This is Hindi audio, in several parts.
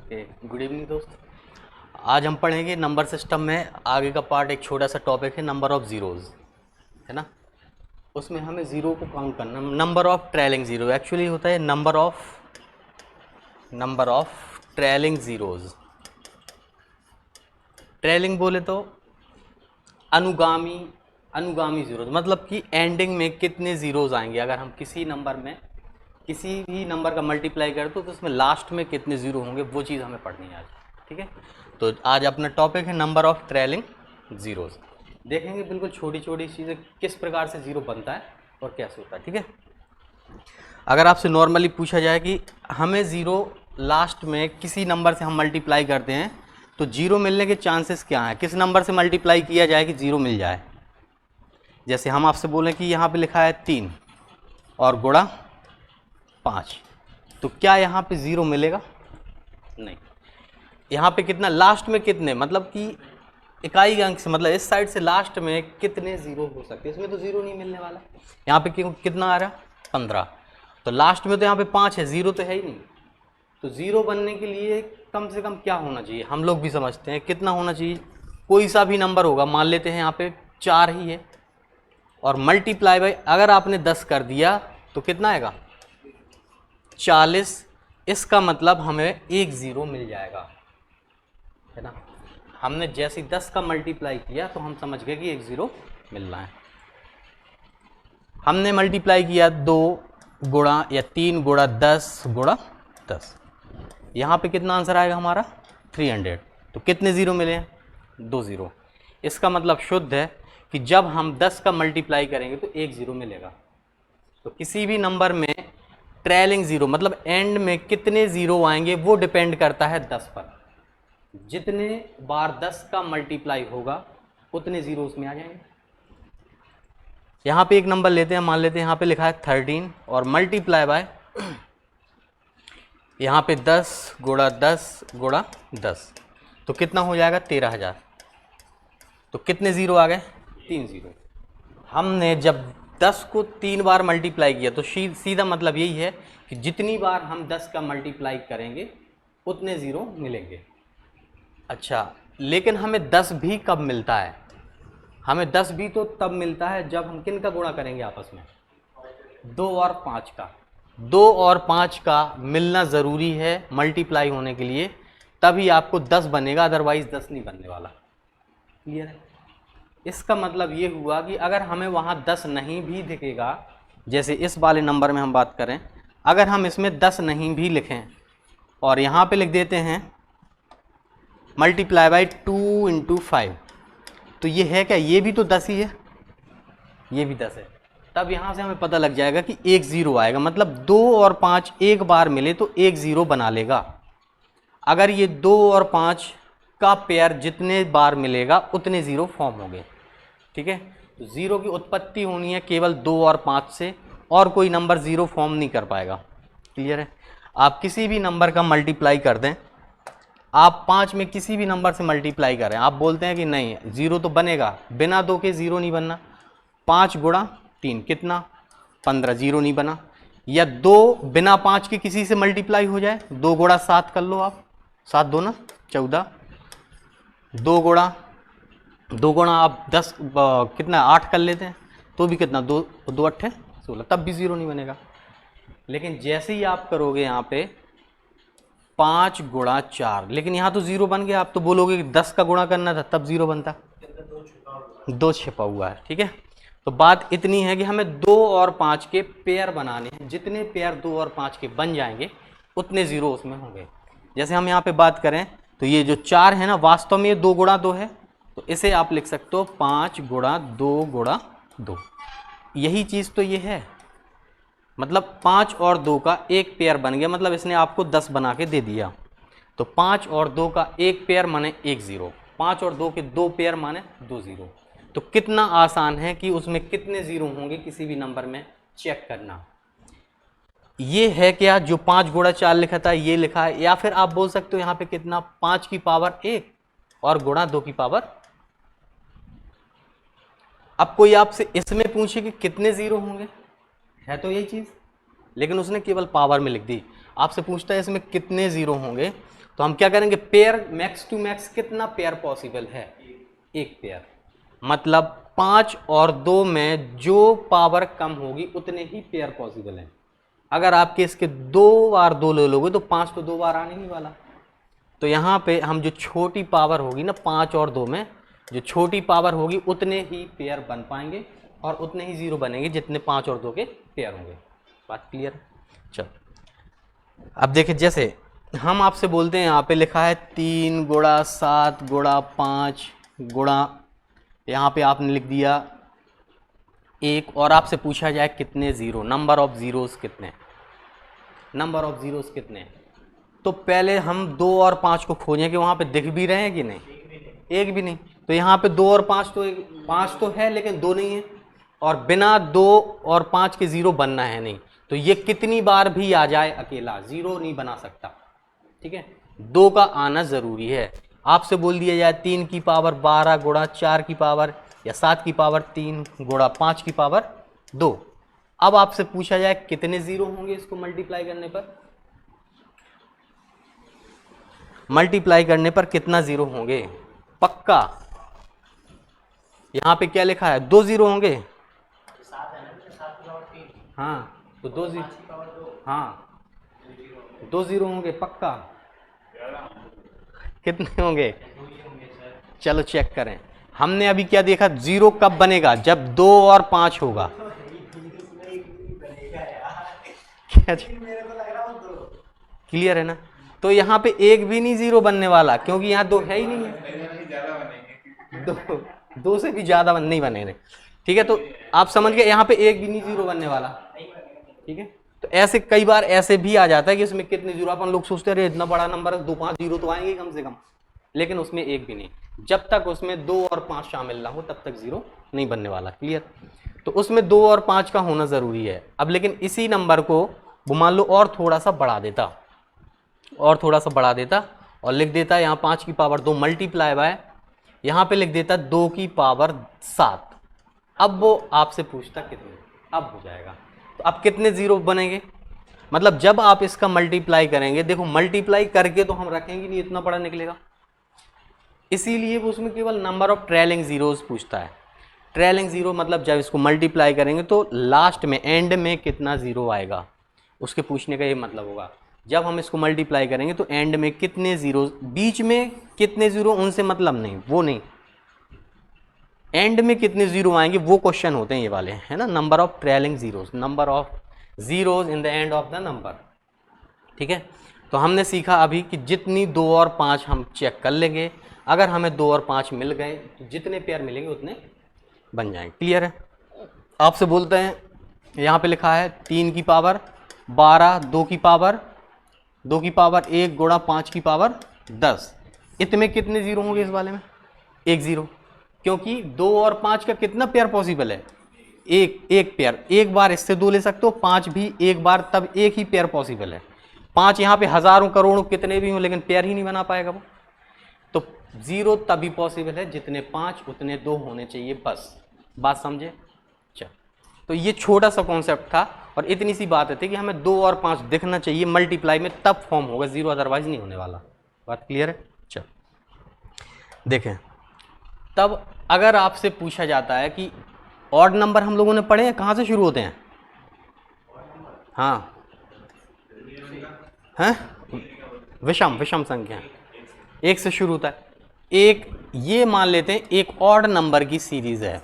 ओके, गुड इवनिंग दोस्त। आज हम पढ़ेंगे नंबर सिस्टम में आगे का पार्ट। एक छोटा सा टॉपिक है नंबर ऑफ ज़ीरोज़, है ना। उसमें हमें ज़ीरो को काउंट करना। Number of trailing zero actually होता है number of trailing zeros. Trailing बोले तो अनुगामी ज़ीरोज़, मतलब कि एंडिंग में कितने ज़ीरोज़ आएंगे। अगर हम किसी भी नंबर का मल्टीप्लाई करें तो उसमें लास्ट में कितने ज़ीरो होंगे, वो चीज़ हमें पढ़नी है आज। ठीक है, तो आज अपना टॉपिक है नंबर ऑफ ट्रेलिंग ज़ीरोज़। देखेंगे बिल्कुल छोटी छोटी चीज़ें किस प्रकार से ज़ीरो बनता है और कैसे होता है। ठीक है, अगर आपसे नॉर्मली पूछा जाए कि हमें ज़ीरो लास्ट में किसी नंबर से हम मल्टीप्लाई करते हैं तो ज़ीरो मिलने के चांसेस क्या हैं, किस नंबर से मल्टीप्लाई किया जाए कि ज़ीरो मिल जाए। जैसे हम आपसे बोलें कि यहाँ पे लिखा है 3 और गुणा 5, तो क्या यहाँ पे ज़ीरो मिलेगा? नहीं। यहाँ पे कितना लास्ट में कितने, मतलब कि इकाई अंक से, मतलब इस साइड से लास्ट में कितने ज़ीरो हो सकते हैं, इसमें तो ज़ीरो नहीं मिलने वाला। यहाँ पे कितना आ रहा है 15, तो लास्ट में तो यहाँ पे 5 है, ज़ीरो तो है ही नहीं। तो ज़ीरो बनने के लिए कम से कम क्या होना चाहिए, हम लोग भी समझते हैं कितना होना चाहिए। कोई सा भी नंबर होगा, मान लेते हैं यहाँ पे 4 ही है और मल्टीप्लाई बाई अगर आपने 10 कर दिया तो कितना आएगा 40। इसका मतलब हमें एक ज़ीरो मिल जाएगा, है ना। हमने जैसे 10 का मल्टीप्लाई किया तो हम समझ गए कि एक ज़ीरो मिल रहा है। हमने मल्टीप्लाई किया 2 गुणा या 3 गुणा 10 गुणा 10, यहाँ पे कितना आंसर आएगा हमारा 300। तो कितने ज़ीरो मिले हैं? 2 ज़ीरो। इसका मतलब शुद्ध है कि जब हम 10 का मल्टीप्लाई करेंगे तो एक ज़ीरो मिलेगा। तो किसी भी नंबर में ट्रेलिंग ज़ीरो मतलब एंड में कितने ज़ीरो आएंगे वो डिपेंड करता है 10 पर। जितने बार 10 का मल्टीप्लाई होगा उतने ज़ीरो उसमें आ जाएंगे। यहाँ पे एक नंबर लेते हैं, मान लेते हैं यहाँ पे लिखा है 13 और मल्टीप्लाई बाय यहाँ पे 10 गुणा 10 गुणा 10, तो कितना हो जाएगा 13,000। तो कितने ज़ीरो आ गए? 3 ज़ीरो। हमने जब 10 को 3 बार मल्टीप्लाई किया तो सीधा मतलब यही है कि जितनी बार हम 10 का मल्टीप्लाई करेंगे उतने ज़ीरो मिलेंगे। अच्छा, लेकिन हमें 10 भी कब मिलता है? हमें 10 भी तो तब मिलता है जब हम किन का गुणा करेंगे आपस में, 2 और 5 का। 2 और 5 का मिलना ज़रूरी है मल्टीप्लाई होने के लिए, तभी आपको 10 बनेगा, अदरवाइज़ 10 नहीं बनने वाला। क्लियर है? इसका मतलब ये हुआ कि अगर हमें वहाँ 10 नहीं भी दिखेगा, जैसे इस वाले नंबर में हम बात करें, अगर हम इसमें 10 नहीं भी लिखें और यहाँ पे लिख देते हैं मल्टीप्लाई बाई 2 × 5, तो ये है क्या, ये भी तो 10 ही है, ये भी 10 है। तब यहाँ से हमें पता लग जाएगा कि एक ज़ीरो आएगा, मतलब 2 और 5 एक बार मिले तो एक ज़ीरो बना लेगा। अगर ये 2 और 5 का पेयर जितने बार मिलेगा उतने ज़ीरो फॉर्म होंगे। ठीक है, तो ज़ीरो की उत्पत्ति होनी है केवल 2 और 5 से, और कोई नंबर ज़ीरो फॉर्म नहीं कर पाएगा। क्लियर है? आप किसी भी नंबर का मल्टीप्लाई कर दें, आप 5 में किसी भी नंबर से मल्टीप्लाई करें, आप बोलते हैं कि नहीं ज़ीरो तो बनेगा, बिना 2 के ज़ीरो नहीं बनना। 5 गुणा 3 कितना 15, ज़ीरो नहीं बना। या 2 बिना 5 के किसी से मल्टीप्लाई हो जाए, 2 गुणा 7 कर लो आप, 7 2 14, 2 गुणा आप 10 कितना 8 कर लेते हैं तो भी कितना 2 2 8 16, तब भी ज़ीरो नहीं बनेगा। लेकिन जैसे ही आप करोगे यहाँ पे 5 गुणा 4, लेकिन यहाँ तो ज़ीरो बन गया, आप तो बोलोगे कि 10 का गुणा करना था तब ज़ीरो बनता, 2 छिपा हुआ है। ठीक है, तो बात इतनी है कि हमें 2 और 5 के पेयर बनाने हैं, जितने पेयर 2 और 5 के बन जाएंगे उतने ज़ीरो उसमें होंगे। जैसे हम यहाँ पे बात करें तो ये जो 4 है ना, वास्तव में ये 2 गुणा 2 है, तो इसे आप लिख सकते हो 5 गुणा 2 गुणा 2। यही चीज़ तो ये है, मतलब 5 और 2 का एक पेयर बन गया, मतलब इसने आपको 10 बना के दे दिया। तो 5 और 2 का एक पेयर माने एक ज़ीरो, 5 और 2 के 2 पेयर माने 2 ज़ीरो। तो कितना आसान है कि उसमें कितने ज़ीरो होंगे किसी भी नंबर में चेक करना। ये है क्या जो 5 गुणा 4 लिखा था ये लिखा है, या फिर आप बोल सकते हो यहाँ पे कितना 5 की पावर 1 और गुणा 2 की पावर। अब कोई आपसे इसमें पूछे कि कितने ज़ीरो होंगे, है तो यही चीज़, लेकिन उसने केवल पावर में लिख दी। आपसे पूछता है इसमें कितने ज़ीरो होंगे, तो हम क्या करेंगे, पेयर मैक्स टू मैक्स कितना पेयर पॉसिबल है, एक पेयर, मतलब 5 और 2 में जो पावर कम होगी उतने ही पेयर पॉसिबल हैं। अगर आपके इसके 2 बार 2 ले लोगे तो 5 तो 2 बार आने नहीं वाला। तो यहाँ पे हम जो छोटी पावर होगी ना 5 और 2 में, जो छोटी पावर होगी उतने ही पेयर बन पाएंगे और उतने ही जीरो बनेंगे जितने 5 और 2 के पेयर होंगे। बात क्लियर है? चलो अब देखिए, जैसे हम आपसे बोलते हैं यहाँ पे लिखा है 3 गुणा 7 गुणा 5 गुणा, यहाँ पे आपने लिख दिया 1, और आपसे पूछा जाए कितने जीरो, नंबर ऑफ जीरोस कितने, नंबर ऑफ जीरोस कितने, तो पहले हम 2 और 5 को खोजें कि वहाँ पे दिख भी रहे हैं कि नहीं, एक भी नहीं। तो यहाँ पे 2 और 5 तो 5 तो है लेकिन 2 नहीं है, और बिना 2 और 5 के जीरो बनना है नहीं। तो ये कितनी बार भी आ जाए अकेला जीरो नहीं बना सकता, ठीक है, 2 का आना जरूरी है। आपसे बोल दिया जाए 3 की पावर 12 गुणा 4 की पावर या 7 की पावर 3 गुणा 5 की पावर 2। अब आपसे पूछा जाए कितने जीरो होंगे इसको मल्टीप्लाई करने पर, मल्टीप्लाई करने पर कितना जीरो होंगे, पक्का यहां पे क्या लिखा है, 2 जीरो होंगे, हाँ तो 2 जीरो, हाँ 2 जीरो होंगे पक्का, कितने होंगे, चलो चेक करें। हमने अभी क्या देखा, जीरो कब बनेगा, जब 2 और 5 होगा, क्लियर है ना। तो यहाँ पे एक भी नहीं जीरो बनने वाला क्योंकि यहाँ 2 है ही नहीं है, दो से भी ज्यादा नहीं बनेंगे, ठीक है। तो आप समझ गए, यहाँ पे एक भी नहीं जीरो बनने वाला, ठीक है। तो ऐसे कई बार ऐसे भी आ जाता है कि इसमें कितने जीरो, अपन लोग सोचते हैं इतना बड़ा नंबर है 2-5 जीरो तो आएंगे कम से कम, लेकिन उसमें एक भी नहीं, जब तक उसमें 2 और 5 शामिल ना हो तब तक जीरो नहीं बनने वाला, क्लियर। तो उसमें 2 और 5 का होना जरूरी है। अब लेकिन इसी नंबर को वो मान लो और थोड़ा सा बढ़ा देता, और थोड़ा सा बढ़ा देता और लिख देता यहाँ 5 की पावर 2 मल्टीप्लाई बाय, यहाँ पे लिख देता 2 की पावर 7। अब वो आपसे पूछता कितने, अब हो जाएगा। तो अब कितने जीरो बनेंगे, मतलब जब आप इसका मल्टीप्लाई करेंगे, देखो मल्टीप्लाई करके तो हम रखेंगे नहीं, इतना बड़ा निकलेगा, इसीलिए वो उसमें केवल नंबर ऑफ ट्रेलिंग जीरोस पूछता है। ट्रेलिंग जीरो मतलब जब इसको मल्टीप्लाई करेंगे तो लास्ट में एंड में कितना जीरो आएगा, उसके पूछने का ये मतलब होगा। जब हम इसको मल्टीप्लाई करेंगे तो एंड में कितने जीरो, बीच में कितने जीरो उनसे मतलब नहीं, वो नहीं, एंड में कितने जीरो आएंगे वो क्वेश्चन होते हैं ये वाले, है ना। Number of trailing zeros, number of zeros in the end of the number, ठीक है। तो हमने सीखा अभी कि जितनी 2 और 5 हम चेक कर लेंगे, अगर हमें 2 और 5 मिल गए तो जितने पेयर मिलेंगे उतने बन जाएंगे, क्लियर है। आपसे बोलते हैं यहाँ पे लिखा है 3 की पावर 12 2 की पावर 1 गुणा 5 की पावर 10, इतने कितने जीरो होंगे इस वाले में, एक जीरो, क्योंकि 2 और 5 का कितना पेयर पॉसिबल है, एक पेयर, एक बार इससे 2 ले सकते हो, 5 भी एक बार, तब एक ही पेयर पॉसिबल है। 5 यहाँ पे हजारों करोड़ों कितने भी हो लेकिन पेयर ही नहीं बना पाएगा वो। तो जीरो तभी पॉसिबल है जितने 5 उतने 2 होने चाहिए, बस बात समझे। चल, तो ये छोटा सा कॉन्सेप्ट था और इतनी सी बात थी कि हमें 2 और 5 दिखना चाहिए मल्टीप्लाई में, तब फॉर्म होगा जीरो, अदरवाइज नहीं होने वाला। बात क्लियर है। चल देखें, तब अगर आपसे पूछा जाता है कि ऑड नंबर हम लोगों ने पढ़े हैं, कहाँ से शुरू होते हैं, हाँ हैं, विषम संख्या 1 से शुरू होता है। एक ये मान लेते हैं एक ऑड नंबर की सीरीज है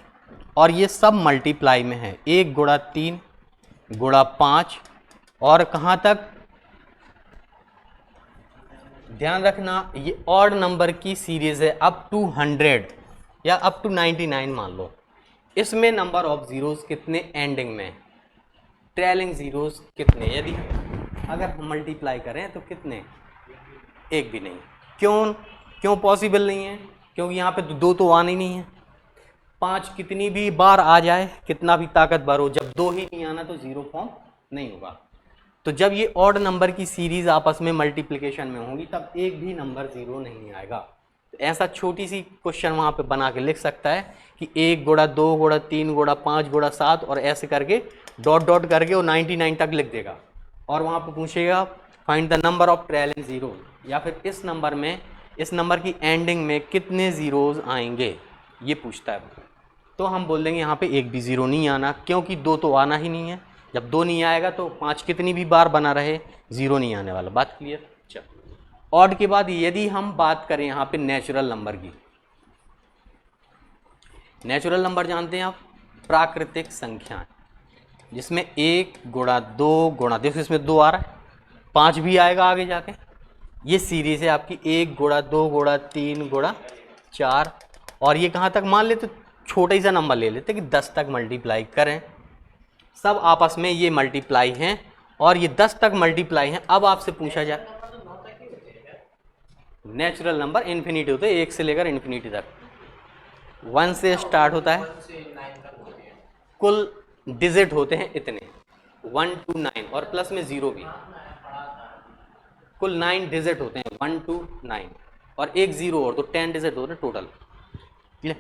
और ये सब मल्टीप्लाई में है, 1 गुणा 3 गुणा 5 और कहाँ तक, ध्यान रखना ये ऑड नंबर की सीरीज है अप टू 100 या अप टू 99 मान लो। इसमें नंबर ऑफ जीरोस कितने एंडिंग में, ट्रेलिंग जीरोस कितने, यदि अगर हम मल्टीप्लाई करें तो कितने, एक भी नहीं। क्यों पॉसिबल नहीं है, क्योंकि यहाँ पे तो 2 तो आने ही नहीं है। 5 कितनी भी बार आ जाए, कितना भी ताकतवर हो, जब 2 ही नहीं आना तो जीरो फॉर्म नहीं होगा। तो जब ये ऑड नंबर की सीरीज आपस में मल्टीप्लिकेशन में होंगी तब एक भी नंबर जीरो नहीं आएगा। तो ऐसा छोटी सी क्वेश्चन वहाँ पे बना के लिख सकता है कि 1 गुणा 2 गुणा 3 गुणा 5 गुणा 7 और ऐसे करके डॉट डॉट करके वो 99 तक लिख देगा और वहाँ पे पूछेगा find the number of trailing zero, या फिर इस नंबर में, इस नंबर की एंडिंग में कितने ज़ीरोज़ आएंगे, ये पूछता है। तो हम बोल देंगे यहाँ पे एक भी ज़ीरो नहीं आना, क्योंकि दो तो आना ही नहीं है। जब दो नहीं आएगा तो पाँच कितनी भी बार बना रहे ज़ीरो नहीं आने वाला। बात क्लियर। चलो ऑड के बाद यदि हम बात करें यहाँ पे नेचुरल नंबर की, नेचुरल नंबर जानते हैं आप, प्राकृतिक संख्याएं, जिसमें एक गुणा दो गुणा, देखो इसमें दो आ रहा है, पाँच भी आएगा आगे जाके। ये सीरीज है आपकी एक गुणा दो गुणा तीन गुणा चार, और ये कहाँ तक मान लेते, छोटा ही सा नंबर ले लेते कि 10 तक मल्टीप्लाई करें, सब आपस में ये मल्टीप्लाई हैं और ये 10 तक मल्टीप्लाई हैं। अब आपसे पूछा जाए, नेचुरल नंबर इन्फिनिटी होते हैं, एक से लेकर इन्फिनिटी तक, 1 से स्टार्ट होता है, कुल डिजिट होते हैं इतने 1 to 9 और प्लस में जीरो भी, कुल 9 डिजिट होते हैं 1 to 9 और एक जीरो और, तो 10 डिजिट होते हैं टोटल।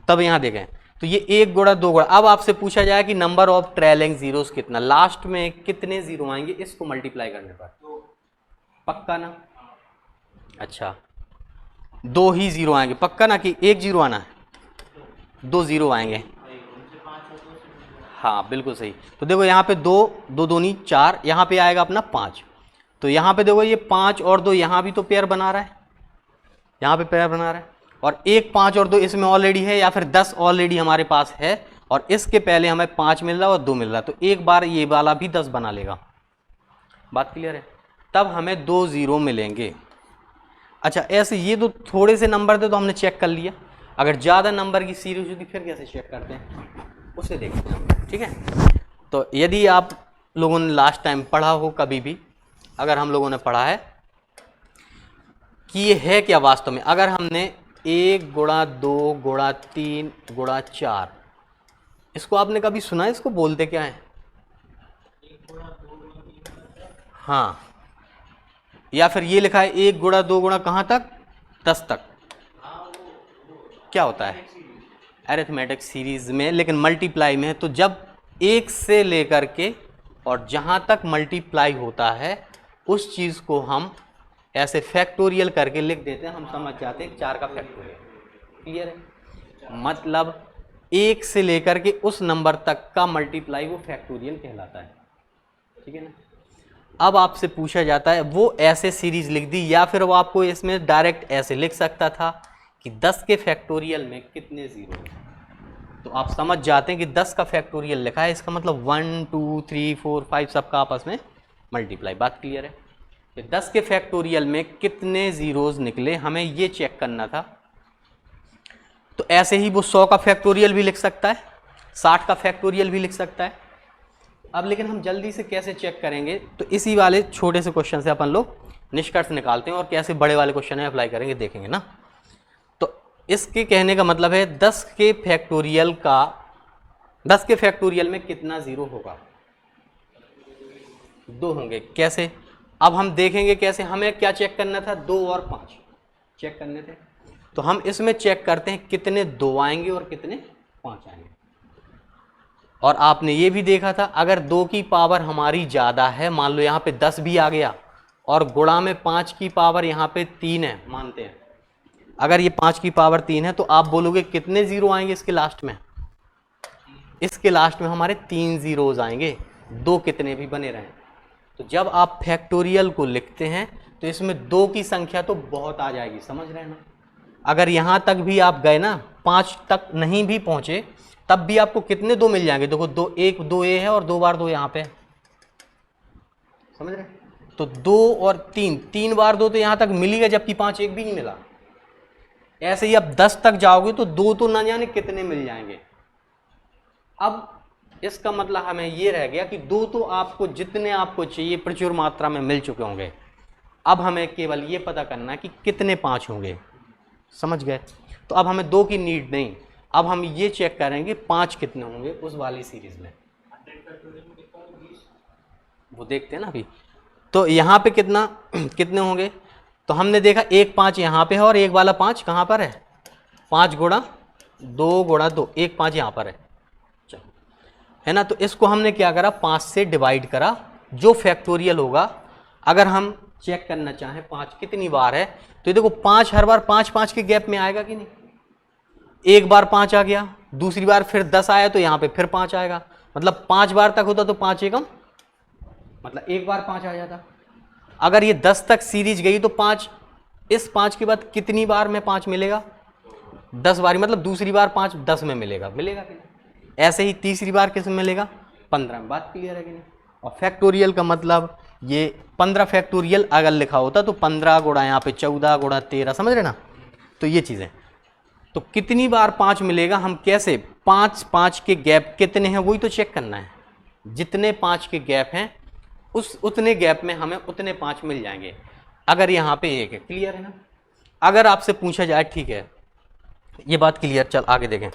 तब यहाँ देखें तो ये एक गुणा दो गुणा, अब आपसे पूछा जाए कि नंबर ऑफ ट्रेलिंग जीरोस कितना, लास्ट में कितने जीरो आएंगे इसको मल्टीप्लाई करने पर, पक्का ना? अच्छा, दो ही जीरो आएंगे पक्का ना, कि एक जीरो आना है? दो जीरो आएंगे, हाँ बिल्कुल सही। तो देखो यहाँ पे दो दो दूनी चार, यहाँ पे आएगा अपना पाँच, तो यहाँ पे देखो ये पाँच और दो यहाँ भी तो पेयर बना रहा है, यहाँ पे पेयर बना रहा है, और एक पाँच और दो इसमें ऑलरेडी है, या फिर 10 ऑलरेडी हमारे पास है और इसके पहले हमें 5 मिल रहा है और 2 मिल रहा है, तो एक बार ये वाला भी 10 बना लेगा। बात क्लियर है? तब हमें 2 जीरो मिलेंगे। अच्छा ऐसे ये तो थोड़े से नंबर थे तो हमने चेक कर लिया, अगर ज़्यादा नंबर की सीरीज होती फिर कैसे चेक करते हैं उसे देखते हैं, ठीक है। तो यदि आप लोगों ने लास्ट टाइम पढ़ा हो कभी भी, अगर हम लोगों ने पढ़ा है कि ये है क्या वास्तव में, अगर हमने एक गुणा दो गुणा तीन गुणा चार, इसको आपने कभी सुना है, इसको बोलते क्या है? हाँ, या फिर ये लिखा है एक गुणा दो गुणा कहाँ तक, 10 तक, क्या होता है? अरिथमेटिक सीरीज में, लेकिन मल्टीप्लाई में है। तो जब एक से लेकर के और जहाँ तक मल्टीप्लाई होता है उस चीज़ को हम ऐसे फैक्टोरियल करके लिख देते हैं, हम समझ जाते हैं 4 का फैक्टोरियल। क्लियर है? मतलब एक से लेकर के उस नंबर तक का मल्टीप्लाई वो फैक्टोरियल कहलाता है, ठीक है ना। अब आपसे पूछा जाता है वो ऐसे सीरीज लिख दी, या फिर वो आपको इसमें डायरेक्ट ऐसे लिख सकता था कि 10 के फैक्टोरियल में कितने जीरो हैं, तो आप समझ जाते हैं कि 10 का फैक्टोरियल लिखा है, इसका मतलब 1 2 3 4 5 सबका आपस में मल्टीप्लाई। बात क्लियर है? तो 10 के फैक्टोरियल में कितने जीरोज निकले हमें ये चेक करना था। तो ऐसे ही वो 100 का फैक्टोरियल भी लिख सकता है, 60 का फैक्टोरियल भी लिख सकता है। अब लेकिन हम जल्दी से कैसे चेक करेंगे, तो इसी वाले छोटे से क्वेश्चन से अपन लोग निष्कर्ष निकालते हैं और कैसे बड़े वाले क्वेश्चन है अप्लाई करेंगे देखेंगे ना। तो इसके कहने का मतलब है 10 के फैक्टोरियल में कितना जीरो होगा, 2 होंगे। कैसे? अब हम देखेंगे कैसे, हमें क्या चेक करना था, 2 और 5 चेक करने थे, तो हम इसमें चेक करते हैं कितने 2 आएंगे और कितने 5 आएंगे। और आपने ये भी देखा था अगर 2 की पावर हमारी ज़्यादा है, मान लो यहाँ पे 10 भी आ गया और गुणा में 5 की पावर यहाँ पे 3 है, मानते हैं अगर ये 5 की पावर 3 है, तो आप बोलोगे कितने जीरो आएंगे इसके लास्ट में? इसके लास्ट में हमारे 3 जीरोज आएंगे, 2 कितने भी बने रहें। तो जब आप फैक्टोरियल को लिखते हैं तो इसमें 2 की संख्या तो बहुत आ जाएगी, समझ रहे हैं ना। अगर यहाँ तक भी आप गए ना, 5 तक नहीं भी पहुँचे, तब भी आपको कितने 2 मिल जाएंगे। देखो 2 एक 2 ए है और 2 बार 2 यहाँ पे, समझ रहे? तो 2 और 3, 3 बार 2 तो यहाँ तक मिल गया, जबकि 5 एक भी नहीं मिला। ऐसे ही अब 10 तक जाओगे तो 2 तो ना जाने कितने मिल जाएंगे। अब इसका मतलब हमें ये रह गया कि 2 तो आपको जितने आपको चाहिए प्रचुर मात्रा में मिल चुके होंगे। अब हमें केवल ये पता करना है कि कितने 5 होंगे, समझ गए? तो अब हमें 2 की नीड नहीं, अब हम ये चेक करेंगे 5 कितने होंगे उस वाली सीरीज में, वो देखते हैं ना अभी। तो यहाँ पे कितने होंगे, तो हमने देखा एक 5 यहाँ पे है और एक वाला 5 कहाँ पर है, 5 गुणा 2 गुणा 2, एक 5 यहाँ पर है, चलो है ना। तो इसको हमने क्या करा, 5 से डिवाइड करा, जो फैक्टोरियल होगा अगर हम चेक करना चाहें 5 कितनी बार है, तो ये देखो 5 हर बार 5 5 के गैप में आएगा कि नहीं। एक बार 5 आ गया, दूसरी बार फिर 10 आया तो यहाँ पे फिर 5 आएगा, मतलब 5 बार तक होता तो 5 एकम मतलब एक बार 5 आ जाता। अगर ये 10 तक सीरीज गई तो 5, इस 5 के बाद कितनी बार में 5 मिलेगा, 10 बार, मतलब दूसरी बार 5 10 में मिलेगा कि नहीं। ऐसे ही तीसरी बार किस में मिलेगा, 15 में। बात क्लियर है कि नहीं। और फैक्टोरियल का मतलब ये 15 फैक्टोरियल अगर लिखा होता तो 15 गुणा यहाँ पे 14 गुणा 13, समझ रहे ना। तो ये चीज़ें, तो कितनी बार 5 मिलेगा, हम कैसे 5 5 के गैप कितने हैं वही तो चेक करना है। जितने 5 के गैप हैं उतने गैप में हमें उतने 5 मिल जाएंगे। अगर यहाँ पे 1 है, क्लियर है ना। अगर आपसे पूछा जाए, ठीक है ये बात क्लियर, चल आगे देखें।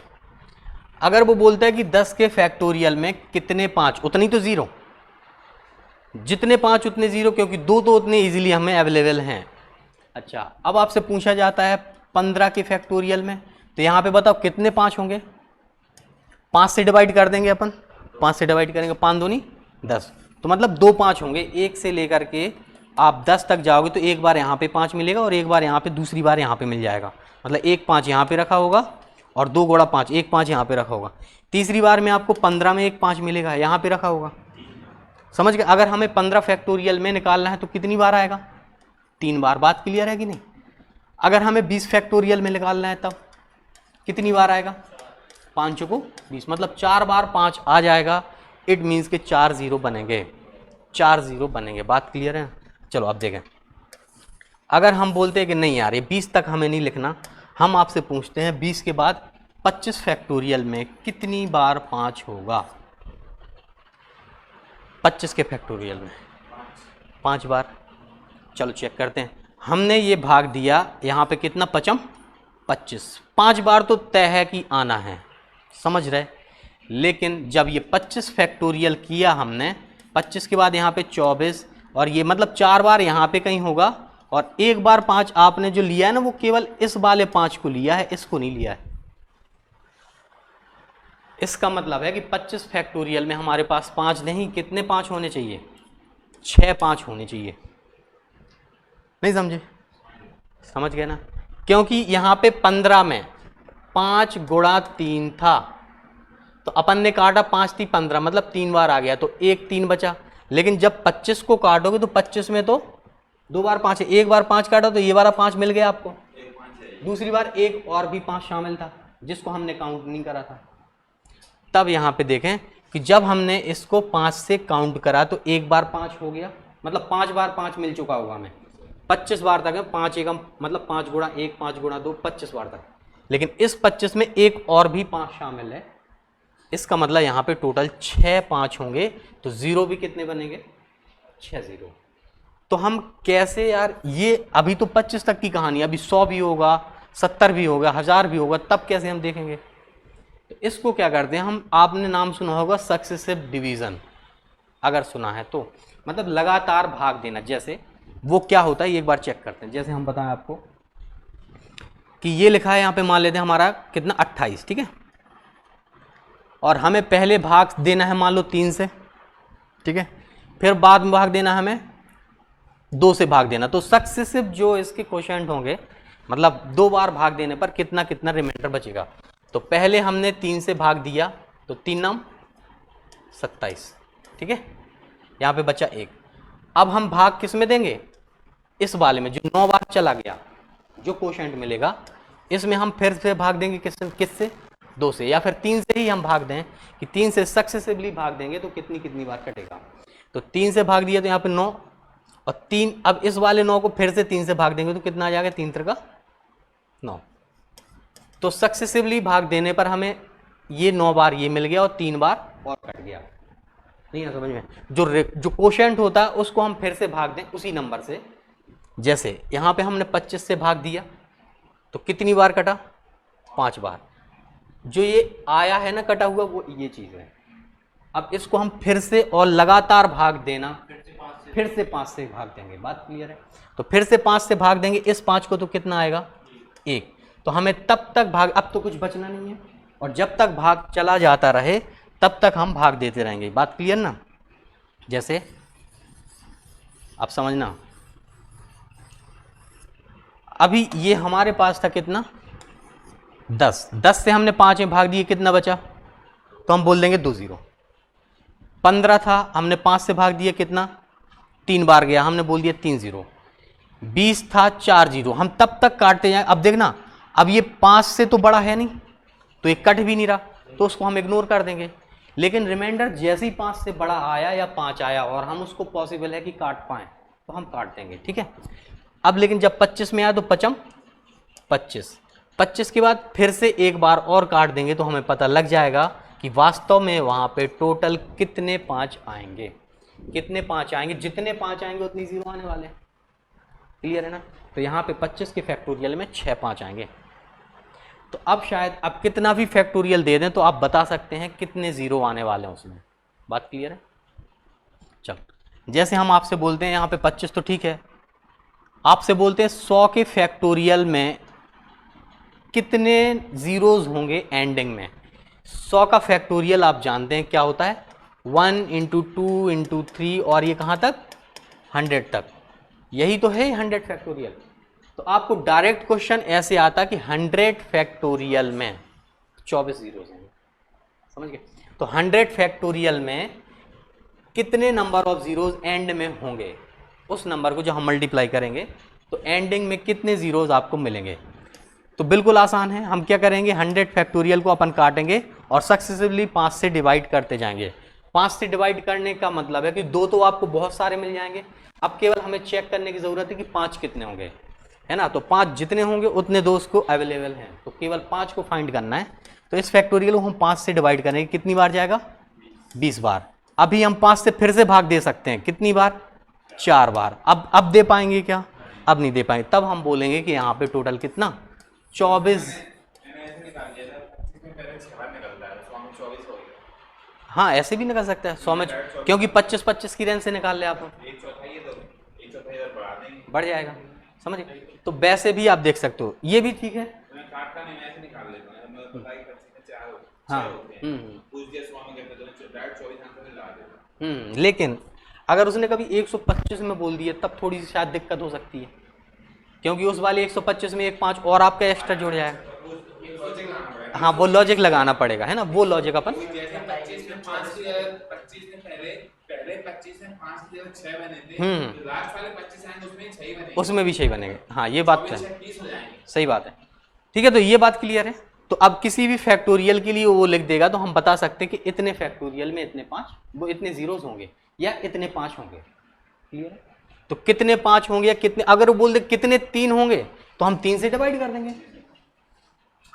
अगर वो बोलता है कि 10 के फैक्टोरियल में कितने 5, उतनी तो 0, जितने 5 उतने 0, क्योंकि 2 तो उतने इजीली हमें अवेलेबल हैं। अच्छा, अब आपसे पूछा जाता है 15 के फैक्टोरियल में, तो यहाँ पे बताओ कितने 5 होंगे। 5 से डिवाइड कर देंगे अपन, 5 से डिवाइड करेंगे, 5 दूनी 10, तो मतलब 2 5 होंगे। 1 से लेकर के आप 10 तक जाओगे तो एक बार यहाँ पे 5 मिलेगा और एक बार यहाँ पे, दूसरी बार यहाँ पे मिल जाएगा, मतलब 1 5 यहाँ पे रखा होगा और 2 गुणा 5, 1 5 यहाँ पे रखा होगा। तीसरी बार में आपको 15 में 1 5 मिलेगा, यहाँ पे रखा होगा, समझ गए। अगर हमें 15 फैक्टोरियल में निकालना है तो कितनी बार आएगा, 3 बार। बात क्लियर है कि नहीं। अगर हमें 20 फैक्टोरियल में निकालना है तब कितनी बार आएगा, 5 को 20, मतलब 4 बार 5 आ जाएगा। इट मीन्स के 4 0 बनेंगे, 4 0 बनेंगे। बात क्लियर है। चलो अब देखें, अगर हम बोलते हैं कि नहीं यार ये 20 तक हमें नहीं लिखना, हम आपसे पूछते हैं 20 के बाद 25 फैक्टोरियल में कितनी बार 5 होगा। 25 के फैक्टोरियल में 5 बार। चलो चेक करते हैं। हमने ये भाग दिया यहाँ पे कितना, 5 25, 5 बार तो तय है कि आना है, समझ रहे। लेकिन जब ये 25 फैक्टोरियल किया हमने, 25 के बाद यहाँ पे 24, और ये मतलब 4 बार यहाँ पे कहीं होगा, और एक बार 5 आपने जो लिया है ना वो केवल इस वाले 5 को लिया है, इसको नहीं लिया है। इसका मतलब है कि 25 फैक्टोरियल में हमारे पास 5 नहीं, कितने 5 होने चाहिए, 6 5 होने चाहिए। नहीं समझे, समझ गए ना। क्योंकि यहाँ पे 15 में 5 गुणा 3 था, तो अपन ने काटा 5 थी 15, मतलब 3 बार आ गया, तो 1 3 बचा। लेकिन जब 25 को काटोगे तो 25 में तो 2 बार 5 है, एक बार 5 काटा तो ये वाला 5 मिल गया आपको, दूसरी बार एक और भी 5 शामिल था जिसको हमने काउंट नहीं करा था। तब यहाँ पे देखें कि जब हमने इसको 5 से काउंट करा तो एक बार 5 हो गया, मतलब 5 बार 5 मिल चुका होगा हमें। 25 बार तक है, 5 एकम मतलब 5 गुणा 1 5 गुणा 2 25 बार तक। लेकिन इस 25 में एक और भी 5 शामिल है, इसका मतलब यहाँ पे टोटल 6 5 होंगे, तो 0 भी कितने बनेंगे, 6 0। तो हम कैसे यार, ये अभी तो 25 तक की कहानी, अभी 100 भी होगा, 70 भी होगा, 1000 भी होगा, तब कैसे हम देखेंगे। तो इसको क्या करते हैं हम, आपने नाम सुना होगा सक्सेसिव डिवीजन, अगर सुना है तो, मतलब लगातार भाग देना। जैसे वो क्या होता है ये एक बार चेक करते हैं। जैसे हम बताएं आपको कि ये लिखा है यहाँ पे, मान लेते हैं हमारा कितना 28, ठीक है, और हमें पहले भाग देना है मान लो 3 से, ठीक है, फिर बाद में भाग देना हमें 2 से भाग देना। तो सक्सेसिव जो इसके क्वोशिएंट होंगे, मतलब 2 बार भाग देने पर कितना कितना रिमाइंडर बचेगा। तो पहले हमने 3 से भाग दिया तो 3 9 27, ठीक है, यहाँ पे बचा 1। अब हम भाग किस में देंगे, इस वाले में जो 9 बार चला गया, जो क्वोशिएंट मिलेगा इसमें हम फिर से भाग देंगे किससे 2 से, या फिर 3 से ही हम भाग दें कि 3 से सक्सेसिवली भाग देंगे तो कितनी कितनी बार कटेगा। तो 3 से भाग दिया तो यहाँ पे 9 और 3, अब इस वाले 9 को फिर से 3 से भाग देंगे तो कितना आ जाएगा, 3 3 9। तो सक्सेसिवली भाग देने पर हमें ये 9 बार ये मिल गया और 3 बार और कट गया। नहीं है समझ में। जो क्वोशिएंट होता है उसको हम फिर से भाग दें उसी नंबर से। जैसे यहाँ पे हमने 25 से भाग दिया तो कितनी बार कटा, 5 बार। जो ये आया है ना कटा हुआ, वो ये चीज़ है। अब इसको हम फिर से और लगातार भाग देना, फिर से 5 से भाग देंगे। बात क्लियर है। तो फिर से 5 से भाग देंगे इस 5 को, तो कितना आएगा 1। तो हमें तब तक भाग, अब तो कुछ बचना नहीं है, और जब तक भाग चला जाता रहे तब तक हम भाग देते रहेंगे। बात क्लियर ना। जैसे अब समझना, अभी ये हमारे पास था कितना 10, 10 से हमने 5 में भाग दिए, कितना बचा, तो हम बोल देंगे 2 0। 15 था, हमने 5 से भाग दिया, कितना 3 बार गया, हमने बोल दिया 3 0। 20 था, 4 0। हम तब तक काटते जाए। अब देखना, अब ये 5 से तो बड़ा है नहीं, तो ये कट भी नहीं रहा, तो उसको हम इग्नोर कर देंगे। लेकिन रिमाइंडर जैसे ही 5 से बड़ा आया या 5 आया और हम उसको पॉसिबल है कि काट पाएँ, तो हम काट देंगे, ठीक है। अब लेकिन जब 25 में आया तो 5 25, 25 के बाद फिर से एक बार और काट देंगे, तो हमें पता लग जाएगा कि वास्तव में वहाँ पे टोटल कितने 5 आएंगे, कितने 5 आएंगे। जितने 5 आएंगे उतनी 0 आने वाले हैं, क्लियर है ना। तो यहाँ पे 25 के फैक्टोरियल में 6 5 आएंगे। तो अब शायद अब कितना भी फैक्टोरियल दे दें तो आप बता सकते हैं कितने 0 आने वाले हैं उसमें। बात क्लियर है। चल, जैसे हम आपसे बोलते हैं यहाँ पे 25 तो ठीक है, आपसे बोलते हैं 100 के फैक्टोरियल में कितने जीरोज होंगे एंडिंग में। 100 का फैक्टोरियल आप जानते हैं क्या होता है, 1 × 2 × 3 और ये कहाँ तक 100 तक, यही तो है 100 फैक्टोरियल। तो आपको डायरेक्ट क्वेश्चन ऐसे आता कि 100 फैक्टोरियल में 24 जीरोज हैं, समझ गए। तो 100 फैक्टोरियल में कितने नंबर ऑफ जीरोज एंड में होंगे, उस नंबर को जब हम मल्टीप्लाई करेंगे तो एंडिंग में कितने जीरोज आपको मिलेंगे। तो बिल्कुल आसान है, हम क्या करेंगे 100 फैक्टोरियल को अपन काटेंगे और सक्सेसिवली 5 से डिवाइड करते जाएंगे। 5 से डिवाइड करने का मतलब है कि 2 तो आपको बहुत सारे मिल जाएंगे, अब केवल हमें चेक करने की ज़रूरत है कि 5 कितने होंगे, है ना। तो 5 जितने होंगे उतने दोस्त को अवेलेबल हैं, तो केवल 5 को फाइंड करना है। तो इस फैक्टोरियल को हम 5 से डिवाइड करेंगे, कितनी बार जाएगा 20 बार। अभी हम 5 से फिर से भाग दे सकते हैं, कितनी बार 4 बार। अब दे पाएंगे क्या, अब नहीं दे पाएंगे, तब हम बोलेंगे कि यहाँ पे टोटल कितना 24। हाँ ऐसे भी निकल सकता है 100 में, क्योंकि 25-25 की रेंज से निकाल ले आप, बढ़ जाएगा, समझ। तो वैसे भी आप देख सकते हो, ये भी ठीक है। हाँ लेकिन अगर उसने कभी 125 में बोल दिया तब थोड़ी सी शायद दिक्कत हो सकती है, क्योंकि उस वाले 125 में एक 5 और आपका एक्स्ट्रा जुड़ जाएगा। हाँ वो लॉजिक लगाना पड़ेगा, है ना, वो लॉजिक अपन उसमें भी 6 बनेंगे। हाँ ये बात है, सही बात है, ठीक है। तो ये बात क्लियर है। तो अब किसी भी फैक्टोरियल के लिए वो लिख देगा तो हम बता सकते हैं कि इतने फैक्टोरियल में इतने 5, वो इतने जीरोस होंगे या इतने 5 होंगे, क्लियर है। तो कितने 5 होंगे या कितने, अगर वो बोल दे कितने 3 होंगे तो हम 3 से डिवाइड कर देंगे।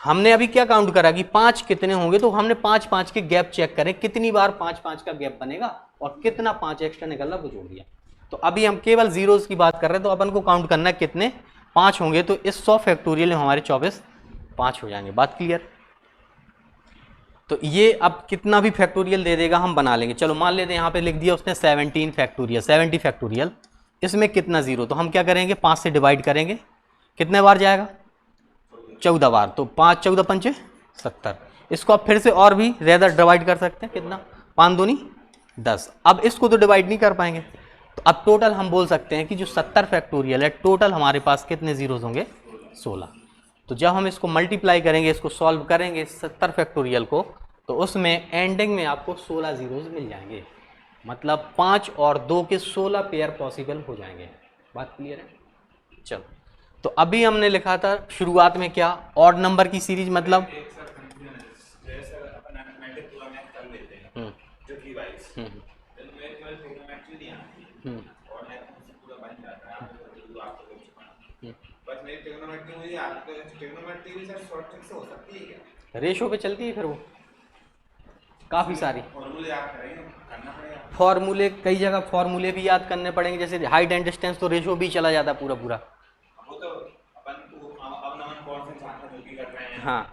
हमने अभी क्या काउंट करा कि 5 कितने होंगे, तो हमने 5-5 के गैप चेक करें कितनी बार 5-5 का गैप बनेगा और कितना 5 एक्स्ट्रा निकल रहा वो जोड़ दिया। तो अभी हम केवल जीरोस की बात कर रहे हैं, तो अपन को काउंट करना है कितने 5 होंगे। तो इस 100 फैक्टोरियल में हमारे 24 5 हो जाएंगे। बात क्लियर। तो ये अब कितना भी फैक्टोरियल दे देगा हम बना लेंगे। चलो मान लेते हैं यहाँ पे लिख दिया उसने 17 फैक्टोरियल, 70 फैक्टोरियल, इसमें कितना जीरो, तो हम क्या करेंगे 5 से डिवाइड करेंगे, कितने बार जाएगा 14 बार। तो 5 14 पंचे 70। इसको आप फिर से और भी ज़्यादा डिवाइड कर सकते हैं, कितना 5 दूनी 10। अब इसको तो डिवाइड नहीं कर पाएंगे, तो अब टोटल हम बोल सकते हैं कि जो 70 फैक्टोरियल है टोटल हमारे पास कितने जीरोज होंगे 16। तो जब हम इसको मल्टीप्लाई करेंगे, इसको सॉल्व करेंगे 70 फैक्टोरियल को, तो उसमें एंडिंग में आपको 16 जीरोज मिल जाएंगे। मतलब 5 और 2 के 16 पेयर पॉसिबल हो जाएंगे। बात क्लियर है। चलो तो अभी हमने लिखा था शुरुआत में क्या, ऑड नंबर की सीरीज, मतलब रेशो पे चलती है, फिर वो काफ़ी सारी फॉर्मूले, कई जगह फॉर्मूले भी याद करने पड़ेंगे, जैसे हाइट एंड डिस्टेंस तो रेशो भी चला जाता है पूरा पूरा। हाँ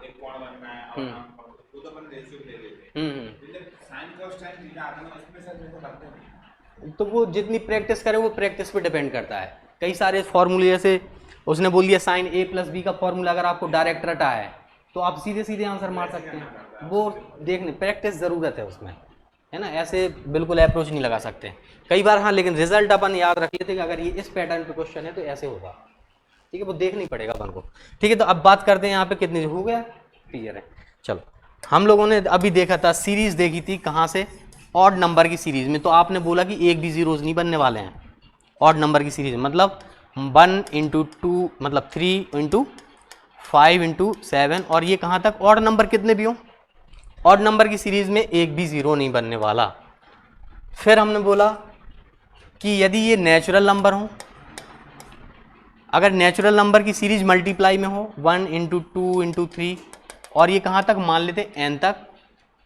तो वो जितनी प्रैक्टिस करे वो प्रैक्टिस पे डिपेंड करता है। कई सारे फॉर्मूले, जैसे उसने बोल दिया साइन ए प्लस बी का फॉर्मूला अगर आपको डायरेक्ट रटा है तो आप सीधे सीधे आंसर मार सकते हैं। वो देखने प्रैक्टिस ज़रूरत है उसमें, है ना, ऐसे बिल्कुल अप्रोच नहीं लगा सकते कई बार। हाँ, लेकिन रिजल्ट अपन याद रख लेते कि अगर ये इस पैटर्न पे क्वेश्चन है तो ऐसे होगा, ठीक है, वो देखना ही पड़ेगा अपन को। ठीक है, तो अब बात करते हैं यहाँ पे कितने हो गया, क्लियर है। चलो, हम लोगों ने अभी देखा था, सीरीज देखी थी कहाँ से, ऑड नंबर की सीरीज में। तो आपने बोला कि एक भी जीरोज नहीं बनने वाले हैं ऑड नंबर की सीरीज, मतलब 1 इंटू 2 मतलब 3 इंटू 5 इंटू 7, और ये कहाँ तक, ऑड नंबर कितने भी हो, ऑड नंबर की सीरीज में एक भी जीरो नहीं बनने वाला। फिर हमने बोला कि यदि ये नेचुरल नंबर हो, अगर नेचुरल नंबर की सीरीज मल्टीप्लाई में हो 1 इंटू 2 इंटू 3, और ये कहाँ तक मान लेते हैं, n तक,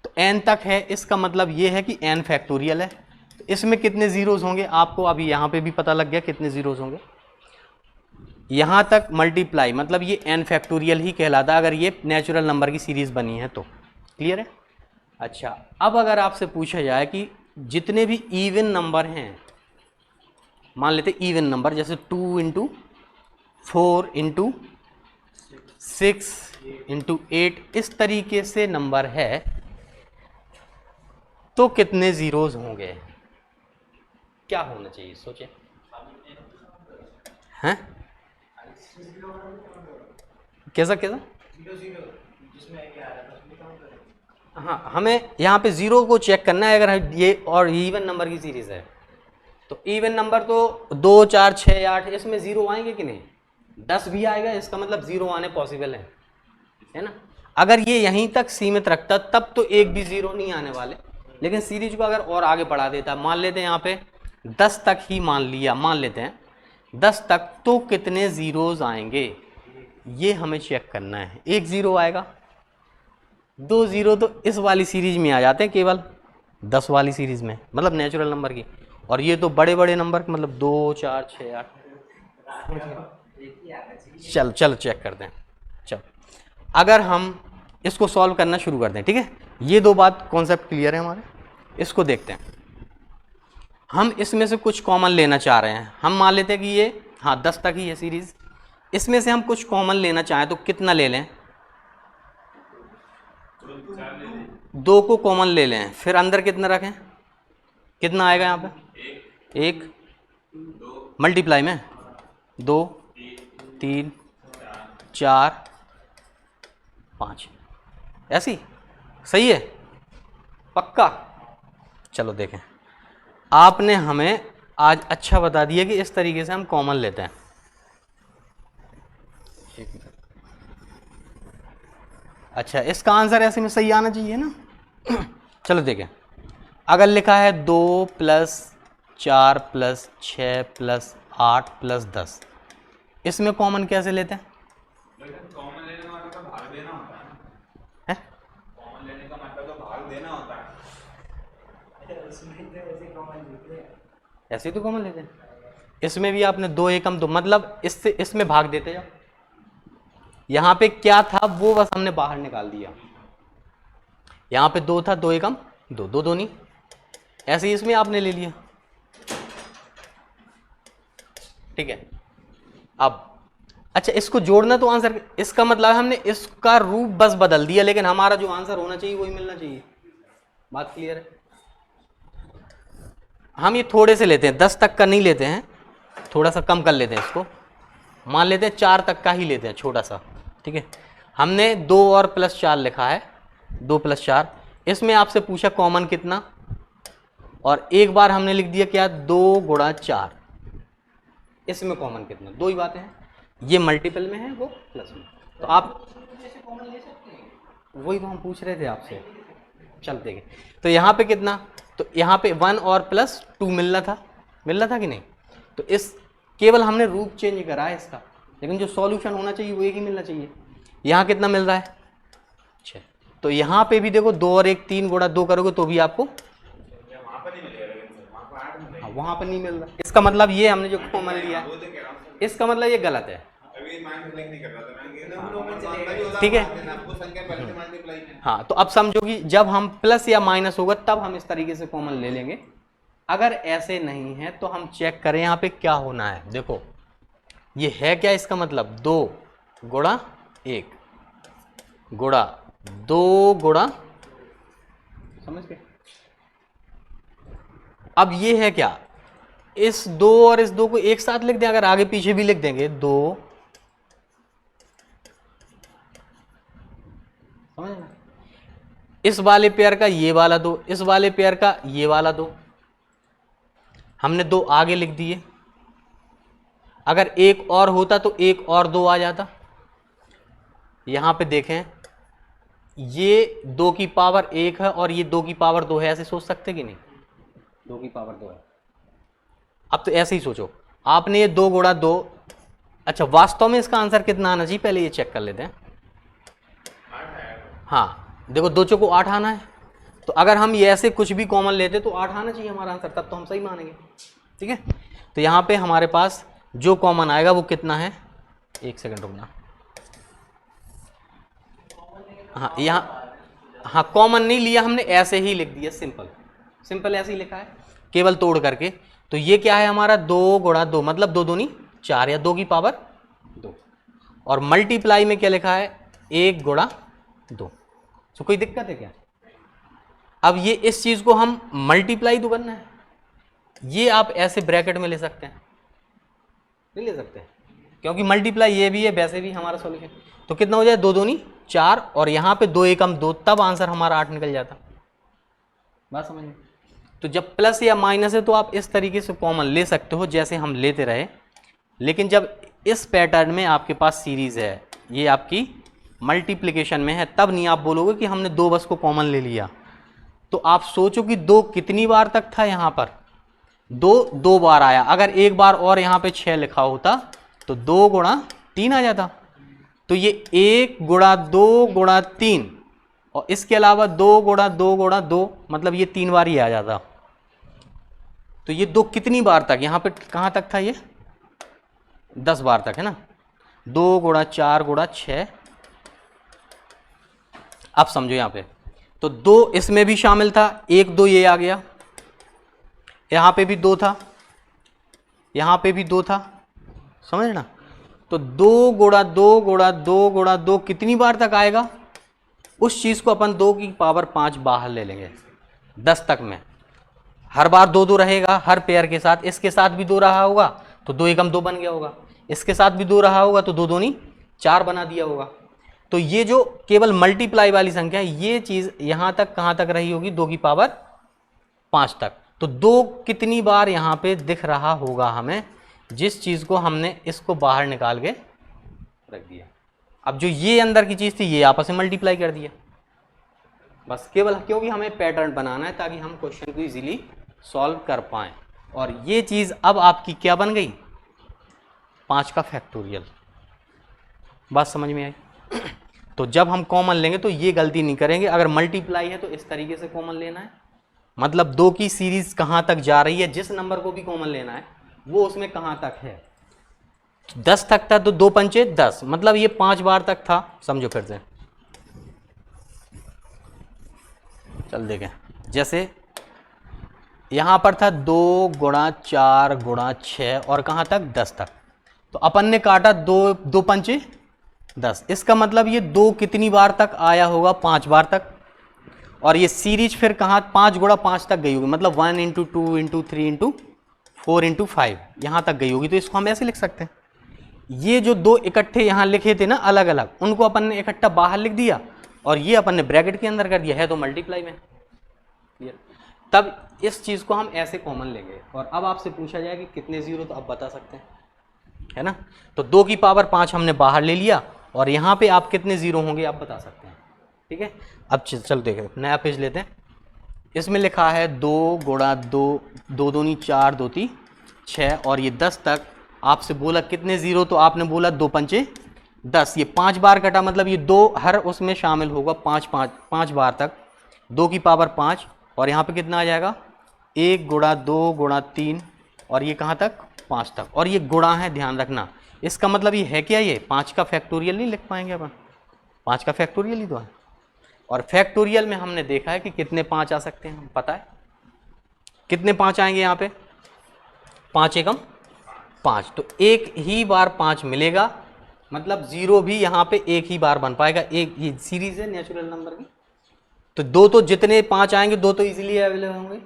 तो n तक है, इसका मतलब ये है कि n फैक्टोरियल है। तो इसमें कितने जीरोज होंगे, आपको अभी यहाँ पे भी पता लग गया कितने जीरोज होंगे। यहाँ तक मल्टीप्लाई मतलब ये n फैक्टोरियल ही कहलाता अगर ये नेचुरल नंबर की सीरीज बनी है तो, क्लियर है। अच्छा, अब अगर आपसे पूछा जाए कि जितने भी इवन नंबर हैं, मान लेते इवन नंबर, जैसे 2 इंटू 4 इंटू 6 इंटू 8, इस तरीके से नंबर है, तो कितने जीरोज होंगे, क्या होना चाहिए, सोचे हैं, कैसा कैसा। हाँ, हमें यहाँ पे जीरो को चेक करना है, अगर ये और इवन नंबर की सीरीज है तो इवन नंबर तो 2 4 6 8, इसमें जीरो आएंगे कि नहीं, 10 भी आएगा, इसका मतलब जीरो आने पॉसिबल है ना। अगर ये यहीं तक सीमित रखता तब तो एक भी जीरो नहीं आने वाले, लेकिन सीरीज को अगर और आगे बढ़ा देता, मान लेते हैं यहाँ पे 10 तक ही मान लिया, मान लेते हैं 10 तक, तो कितने जीरोज आएंगे ये हमें चेक करना है। एक जीरो आएगा, 2 जीरो तो इस वाली सीरीज में आ जाते हैं, केवल 10 वाली सीरीज में, मतलब नेचुरल नंबर की, और ये तो बड़े बड़े नंबर मतलब 2 4 6 8। चल चेक करते हैं। चल, अगर हम इसको सॉल्व करना शुरू करते हैं, ठीक है, ये दो बात कॉन्सेप्ट क्लियर है हमारे, इसको देखते हैं। हम इसमें से कुछ कॉमन लेना चाह रहे हैं, हम मान लेते हैं कि ये हाँ 10 तक ही है सीरीज, इसमें से हम कुछ कॉमन लेना चाहें तो कितना ले लें, 2 को कॉमन ले लें, फिर अंदर कितना रखें, कितना आएगा यहाँ पे, 1 मल्टीप्लाई में 2 3 4 5, ऐसी सही है, पक्का। चलो देखें, आपने हमें आज अच्छा बता दिया कि इस तरीके से हम कॉमन लेते हैं। अच्छा, इसका आंसर ऐसे में सही आना चाहिए ना। चलो देखें, अगर लिखा है 2 + 4 + 6 + 8 + 10, इसमें कॉमन कैसे लेते हैं, कॉमन लेने का मतलब तो भाग देना होता है, कॉमन लेने का मतलब तो भाग देना होता है। ऐसे तो कॉमन लेते हैं, इसमें भी आपने 2 एकम 2 मतलब इससे इसमें भाग देते जाओ, यहाँ पे क्या था वो बस हमने बाहर निकाल दिया, यहाँ पे 2 था, 2 एकम 2, 2 दूनी, ऐसे ही इसमें आपने ले लिया, ठीक है। अब अच्छा, इसको जोड़ना तो आंसर, इसका मतलब हमने इसका रूप बस बदल दिया, लेकिन हमारा जो आंसर होना चाहिए वही मिलना चाहिए, बात क्लियर है। हम ये थोड़े से लेते हैं, 10 तक का नहीं लेते हैं, थोड़ा सा कम कर लेते हैं इसको, मान लेते हैं 4 तक का ही लेते हैं, छोटा सा, ठीक है। हमने 2 और +4 लिखा है, 2 + 4, इसमें आपसे पूछा कॉमन कितना, और एक बार हमने लिख दिया क्या, 2 × 4, इसमें कॉमन कितना, 2 ही बातें हैं, ये मल्टीपल में है वो प्लस में, तो आप कॉमन ले सकते हैं, वही तो हम पूछ रहे थे आपसे। चल देखें, तो यहाँ पे कितना, तो यहाँ पे 1 और +2 मिल रहा था कि नहीं, तो इस केवल हमने रूप चेंज करा है इसका, लेकिन जो सॉल्यूशन होना चाहिए वो एक ही मिलना चाहिए। यहाँ कितना मिल रहा है, 6, तो यहाँ पे भी देखो 2 और 1 3 × 2 करोगे तो भी आपको वहाँ पर नहीं मिल रहा, इसका मतलब ये हमने जो कॉमन लिया है, इसका मतलब ये गलत है, ठीक है। हाँ, तो अब समझो कि जब हम प्लस या माइनस होगा तब हम इस तरीके से कॉमन ले लेंगे, अगर ऐसे नहीं है तो हम चेक करें यहाँ पे क्या होना है। देखो ये है क्या, इसका मतलब 2 × 1 × 2 × समझ गए, अब ये है क्या, इस 2 और इस 2 को एक साथ लिख दें, अगर आगे पीछे भी लिख देंगे 2, समझ ना, इस वाले पेयर का ये वाला 2, इस वाले पेयर का ये वाला 2, हमने 2 आगे लिख दिए। अगर एक और होता तो एक और 2 आ जाता। यहां पे देखें, ये 2 की पावर 1 है और ये 2 की पावर 2 है, ऐसे सोच सकते कि नहीं, 2 की पावर 2 है। अब तो ऐसे ही सोचो, आपने ये 2 गुणा 2, अच्छा वास्तव में इसका आंसर कितना आना चाहिए पहले ये चेक कर लेते हैं। हाँ देखो 2 चौको 8 आना है, तो अगर हम ये ऐसे कुछ भी कॉमन लेते तो 8 आना चाहिए हमारा आंसर, तब तो हम सही मानेंगे। ठीक है, तो यहाँ पे हमारे पास जो कॉमन आएगा वो कितना है, एक सेकंड रुकना। हाँ यहाँ, हाँ कॉमन नहीं लिया हमने, ऐसे ही लिख दिया, सिंपल सिंपल ऐसे ही लिखा है केवल तोड़ करके। तो ये क्या है हमारा 2 गुणा 2, मतलब 2 दूनी 4 या 2 की पावर 2, और मल्टीप्लाई में क्या लिखा है 1 गुणा 2। तो कोई दिक्कत है क्या? अब ये इस चीज को हम मल्टीप्लाई तो करना है, ये आप ऐसे ब्रैकेट में ले सकते हैं, नहीं ले सकते क्योंकि मल्टीप्लाई ये भी है वैसे भी हमारा सॉल्यूशन। तो कितना हो जाए 2 दूनी 4 और यहाँ पे 2 एकम 2, तब आंसर हमारा 8 निकल जाता। बात समझ में? तो जब प्लस या माइनस है तो आप इस तरीके से कॉमन ले सकते हो जैसे हम लेते रहे, लेकिन जब इस पैटर्न में आपके पास सीरीज है, ये आपकी मल्टीप्लिकेशन में है, तब नहीं आप बोलोगे कि हमने 2 बस को कॉमन ले लिया। तो आप सोचो कि 2 कितनी बार तक था, यहाँ पर 2 बार आया, अगर एक बार और यहाँ पे 6 लिखा होता तो 2 गुणा 3 आ जाता। तो ये 1 गुणा 2 गुणा 3 और इसके अलावा 2 गुणा 2 गुणा 2, मतलब ये 3 बार ही आ जाता। तो ये 2 कितनी बार तक, यहाँ पे कहाँ तक था ये 10 बार तक है ना, 2 गुणा 4 गुणा 6। अब समझो यहाँ पे, तो 2 इसमें भी शामिल था, 1 2 ये आ गया, यहाँ पे भी 2 था, यहाँ पे भी 2 था, समझ ना। तो 2 गुणा 2 गुणा 2 गुणा 2 कितनी बार तक आएगा, उस चीज़ को अपन 2 की पावर 5 बाहर ले लेंगे 10 तक में। हर बार 2 2 रहेगा हर पेयर के साथ, इसके साथ भी 2 रहा होगा तो 2 एकम 2 बन गया होगा, इसके साथ भी 2 रहा होगा तो 2 दूनी 4 बना दिया होगा। तो ये जो केवल मल्टीप्लाई वाली संख्या है, ये चीज़ यहाँ तक कहाँ तक रही होगी 2 की पावर 5 तक। तो 2 कितनी बार यहाँ पे दिख रहा होगा हमें, जिस चीज़ को हमने इसको बाहर निकाल के रख दिया। अब जो ये अंदर की चीज़ थी ये आपस में मल्टीप्लाई कर दिया, बस केवल क्योंकि हमें पैटर्न बनाना है ताकि हम क्वेश्चन को इजीली सॉल्व कर पाएँ। और ये चीज़ अब आपकी क्या बन गई, 5 का फैक्टोरियल। बात समझ में आई? तो जब हम कॉमन लेंगे तो ये गलती नहीं करेंगे, अगर मल्टीप्लाई है तो इस तरीके से कॉमन लेना है, मतलब 2 की सीरीज कहाँ तक जा रही है, जिस नंबर को भी कॉमन लेना है वो उसमें कहाँ तक है। 10 तक था तो 2 पंचे 10, मतलब ये 5 बार तक था। समझो फिर से, चल देखें, जैसे यहाँ पर था 2 गुणा 4 गुणा 6 और कहाँ तक 10 तक, तो अपन ने काटा 2 पंचे 10, इसका मतलब ये 2 कितनी बार तक आया होगा, 5 बार तक। और ये सीरीज फिर कहाँ 5 गुणा 5 तक गई होगी, मतलब 1 इंटू 2 इंटू 3 इंटू 4 इंटू 5 यहाँ तक गई होगी। तो इसको हम ऐसे लिख सकते हैं, ये जो 2 इकट्ठे यहाँ लिखे थे ना अलग अलग, उनको अपन ने इकट्ठा बाहर लिख दिया और ये अपन ने ब्रैकेट के अंदर कर दिया, है तो मल्टीप्लाई में। तब इस चीज़ को हम ऐसे कॉमन लेंगे। और अब आपसे पूछा जाए कि कितने जीरो, तो आप बता सकते हैं, है ना। तो 2 की पावर 5 हमने बाहर ले लिया और यहाँ पे आप कितने जीरो होंगे आप बता सकते हैं। ठीक है, अब चल देखें, नया पेज लेते हैं। इसमें लिखा है 2 गुणा 2, 2 दूनी 4 2 3 6 और ये 10 तक। आपसे बोला कितने जीरो, तो आपने बोला 2 पंचे 10, ये 5 बार कटा, मतलब ये 2 हर उसमें शामिल होगा 5 बार तक, 2 की पावर 5 और यहाँ पे कितना आ जाएगा 1 गुणा 2 गुणा 3 और ये कहाँ तक 5 तक। और ये गुणा है, ध्यान रखना, इसका मतलब ये है क्या, ये 5 का फैक्टोरियल नहीं लिख पाएंगे अपन, 5 का फैक्टोरियल ही तो है। और फैक्टोरियल में हमने देखा है कि कितने 5 आ सकते हैं, पता है कितने 5 आएंगे यहाँ पे, 5 एकम 5, तो एक ही बार 5 मिलेगा, मतलब जीरो भी यहाँ पे एक ही बार बन पाएगा। एक ये सीरीज है नेचुरल नंबर की, तो 2 तो जितने 5 आएंगे 2 तो इजीली अवेलेबल होंगे,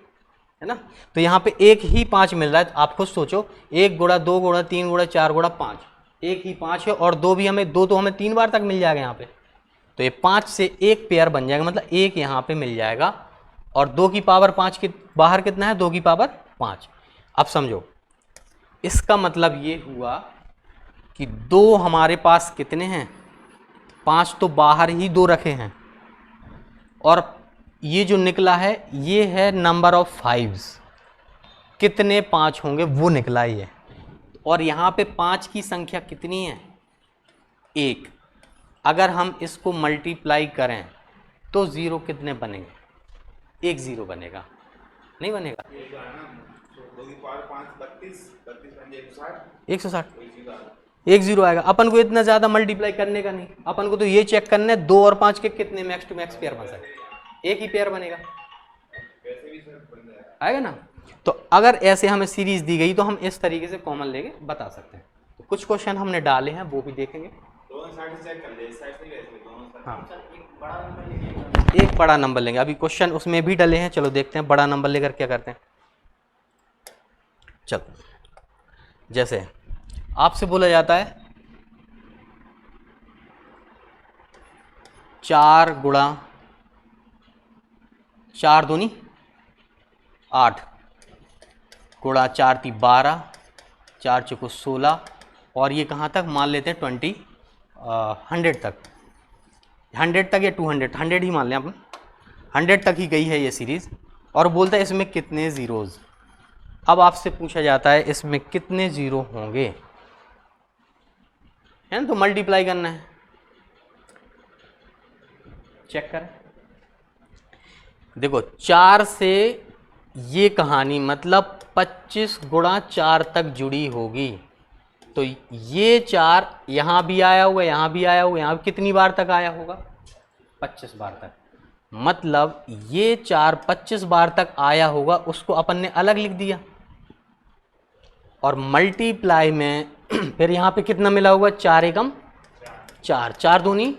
है ना। तो यहाँ पे एक ही 5 मिल रहा है, आप खुद सोचो, 1 गुणा 2 गुणा 3 गुणा 4 गुणा 5, एक ही 5 है और 2 भी हमें, 2 तो हमें 3 बार तक मिल जाएगा यहाँ पे। तो ये 5 से एक पेयर बन जाएगा, मतलब एक यहाँ पे मिल जाएगा। और 2 की पावर 5 के बाहर कितना है, 2 की पावर 5। अब समझो, इसका मतलब ये हुआ कि 2 हमारे पास कितने हैं, 5 तो बाहर ही 2 रखे हैं, और ये जो निकला है ये है नंबर ऑफ 5s, कितने 5 होंगे वो निकला ही है। और यहाँ पे 5 की संख्या कितनी है, 1। अगर हम इसको मल्टीप्लाई करें तो 0 कितने बनेंगे, 1 0 बनेगा, नहीं बनेगा, 160, 1 0 आएगा। अपन को इतना ज़्यादा मल्टीप्लाई करने का नहीं, अपन को तो ये चेक करना है 2 और 5 के कितने मैक्स टू मैक्स पेयर बन सकते, एक ही पेयर बनेगा, आएगा ना। तो अगर ऐसे हमें सीरीज दी गई तो हम इस तरीके से कॉमन लेके बता सकते हैं। तो कुछ क्वेश्चन हमने डाले हैं वो भी देखेंगे। हाँ, एक बड़ा नंबर लेंगे, अभी क्वेश्चन उसमें भी डले हैं, चलो देखते हैं बड़ा नंबर लेकर क्या करते हैं। चलो, जैसे आपसे बोला जाता है 4 गुणा 4 दूनी 8 गुणा 4 × 3 12, 4 × 4 16, और ये कहाँ तक मान लेते हैं 100 तक, 100 तक या 200, 100 ही मान लें अपन, 100 तक ही गई है ये सीरीज़। और बोलता है इसमें कितने ज़ीरोज़। अब आपसे पूछा जाता है इसमें कितने ज़ीरो होंगे, है ना, तो मल्टीप्लाई करना है, चेक करें। देखो 4 से ये कहानी मतलब 25 गुणा 4 तक जुड़ी होगी, तो ये 4 यहाँ भी आया होगा, यहाँ भी आया होगा, यहाँ भी कितनी बार तक आया होगा, 25 बार तक। मतलब ये 4 25 बार तक आया होगा, उसको अपन ने अलग लिख दिया, और मल्टीप्लाई में फिर यहाँ पे कितना मिला होगा, 4 एकम 4, 4 दूनी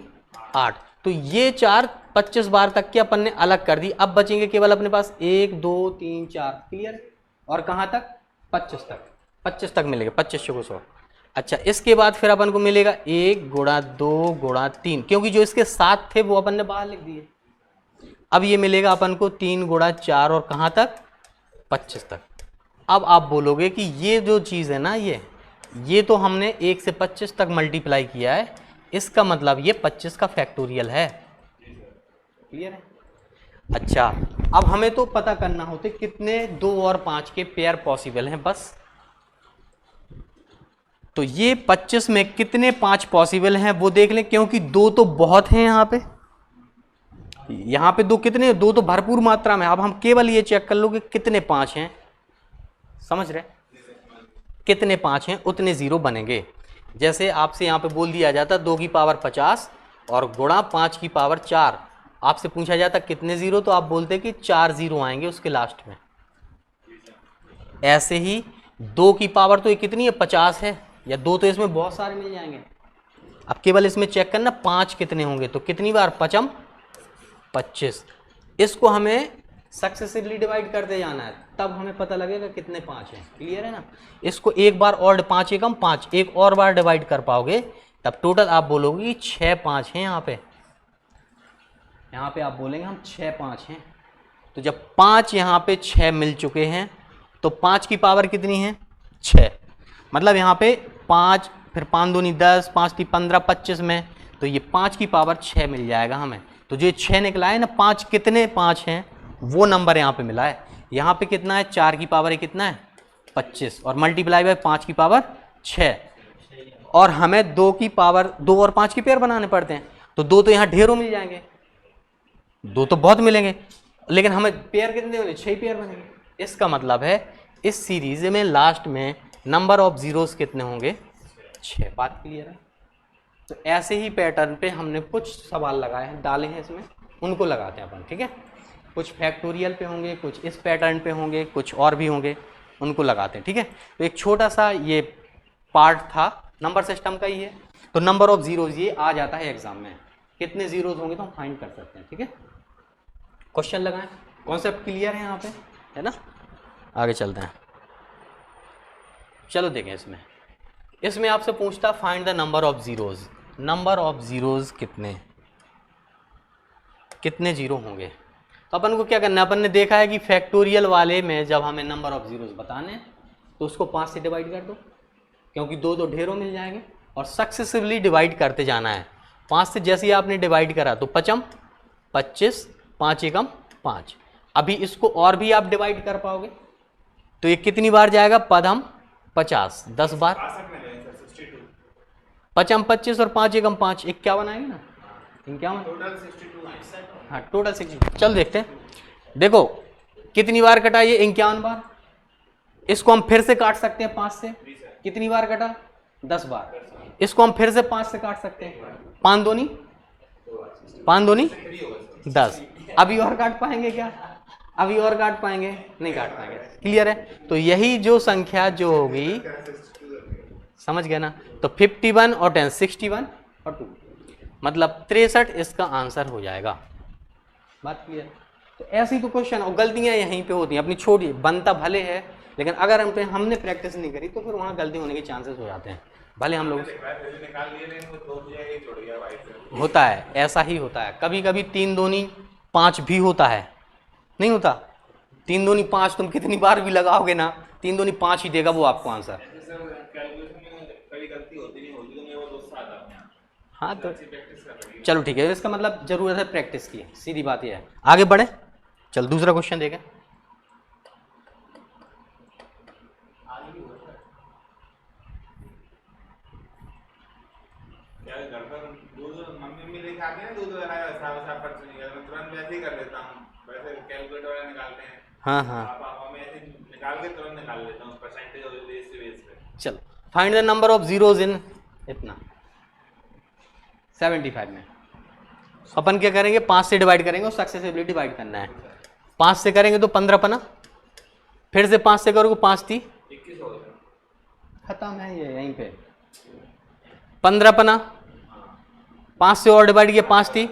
8, तो ये 4 25 बार तक के अपन ने अलग कर दी। अब बचेंगे केवल अपने पास 1 2 3 4, क्लियर। और कहाँ तक, 25 तक, 25 तक मिलेगा, 25 को 100। अच्छा, इसके बाद फिर अपन को मिलेगा 1 गुणा 2 गुणा 3, क्योंकि जो इसके साथ थे वो अपन ने बाहर लिख दिए। अब ये मिलेगा अपन को 3 गुणा 4, और कहाँ तक, 25 तक। अब आप बोलोगे कि ये जो चीज़ है ना, ये तो हमने 1 से 25 तक मल्टीप्लाई किया है, इसका मतलब ये 25 का फैक्टोरियल है, क्लियर है। अच्छा, अब हमें तो पता करना होते कितने 2 और 5 के पेयर पॉसिबल हैं बस। तो ये 25 में कितने 5 पॉसिबल हैं वो देख लें, क्योंकि 2 तो बहुत हैं यहाँ पे 2 कितने, 2 तो भरपूर मात्रा में। अब हम केवल ये चेक कर लो कि कितने 5 हैं, समझ रहे, कितने 5 हैं उतने ज़ीरो बनेंगे। जैसे आपसे यहाँ पे बोल दिया जाता 2 की पावर 50 और गुणा 5 की पावर 4, आपसे पूछा जाता कितने ज़ीरो, तो आप बोलते कि 4 ज़ीरो आएंगे उसके लास्ट में। ऐसे ही 2 की पावर तो ये कितनी है, 50 है, या 2 तो इसमें बहुत सारे मिल जाएंगे। अब केवल इसमें चेक करना 5 कितने होंगे, तो कितनी बार, 5 25, इसको हमें सक्सेसिवली डिवाइड करते जाना है, तब हमें पता लगेगा कितने 5 हैं, क्लियर है ना। इसको एक बार और 5 एकम 5 एक और बार डिवाइड कर पाओगे, तब टोटल आप बोलोगे कि 6 5 हैं यहाँ पे आप बोलेंगे हम 6 5 हैं। तो जब 5 यहाँ पे 6 मिल चुके हैं, तो 5 की पावर कितनी है, 6, मतलब यहाँ पे 5, फिर 5 दूनी 10, 5 × 15 25 में, तो ये 5 की पावर 6 मिल जाएगा हमें। तो जो 6 निकला है ना, 5 कितने 5 हैं वो नंबर यहाँ पे मिला है। यहाँ पे कितना है, 4 की पावर कितना है, 25, और मल्टीप्लाई बाय 5 की पावर 6, और हमें 2 की पावर 2 और 5 की पेयर बनाने पड़ते हैं, तो 2 तो यहाँ ढेरों मिल जाएंगे, 2 तो बहुत मिलेंगे, लेकिन हमें पेयर कितने बने, 6 पेयर बनेंगे। इसका मतलब है इस सीरीज में लास्ट में नंबर ऑफ जीरोस कितने होंगे, 6। बात क्लियर है। तो ऐसे ही पैटर्न पे हमने कुछ सवाल लगाए हैं, डाले हैं इसमें, उनको लगाते हैं अपन, ठीक है। कुछ फैक्टोरियल पे होंगे, कुछ इस पैटर्न पे होंगे, कुछ और भी होंगे, उनको लगाते हैं, ठीक है। तो एक छोटा सा ये पार्ट था नंबर सिस्टम का ही है। तो नंबर ऑफ जीरोज ये आ जाता है एग्जाम में, कितने जीरोज होंगे तो हम फाइंड कर सकते हैं, ठीक है। क्वेश्चन लगाएं, कॉन्सेप्ट क्लियर है यहाँ पे, है ना। आगे चलते हैं। चलो देखें इसमें आपसे पूछता find the number of zeros. Number of zeros कितने ज़ीरो होंगे। तो अपन को क्या करना है, अपन ने देखा है कि फैक्टोरियल वाले में जब हमें नंबर ऑफ ज़ीरोज़ बताने हैं तो उसको 5 से डिवाइड कर दो, क्योंकि दो तो ढेरों मिल जाएंगे, और सक्सेसिवली डिवाइड करते जाना है। 5 से जैसे ही आपने डिवाइड करा तो 5 25, 5 एकम 5। अभी इसको और भी आप डिवाइड कर पाओगे तो ये कितनी बार जाएगा, पदम 50 10 बार, 5 25 और 5 एकम 5 51 आएगा ना, 51 टोटल 62 है। हाँ टोटल 60। चल देखते हैं, देखो कितनी बार कटा ये 51 बार। इसको हम फिर से काट सकते हैं 5 से, कितनी बार कटा 10 बार। इसको हम फिर से 5 से काट सकते हैं, 5 दूनी 10। अभी और काट पाएंगे क्या, अभी और काट पाएंगे नहीं काट पाएंगे, क्लियर है। तो यही जो संख्या जो होगी, समझ गए ना, तो 51 और 10 61 और 2 मतलब 63 इसका आंसर हो जाएगा। बात क्लियर। तो ऐसे ही तो क्वेश्चन, और गलतियां यहीं पे होती हैं अपनी, छोटी बनता भले है लेकिन अगर हमने प्रैक्टिस नहीं करी तो फिर वहाँ गलती होने के चांसेस हो जाते हैं। भले हम लोग होता है, ऐसा ही होता है, कभी कभी 3 दूनी 5 भी होता है, नहीं होता 3 दूनी 5, तुम कितनी बार भी लगाओगे ना 3 दूनी 5 ही देगा वो आपको आंसर। हाँ तो चलो ठीक है, इसका मतलब जरूरत है प्रैक्टिस की, सीधी बात यह है। आगे बढ़े, चल दूसरा क्वेश्चन देखें। हाँ हाँ चलो, find the number of zeros इन इतना 75 में। अपन क्या करेंगे, 5 से डिवाइड करेंगे और सक्सेसिवली डिवाइड करना है। 5 से करेंगे तो 15 पना, फिर से 5 से करोगे 5 थी 21 खत्म है ये यहीं पे। 15 पना, 5 से और डिवाइड किया 5 थी,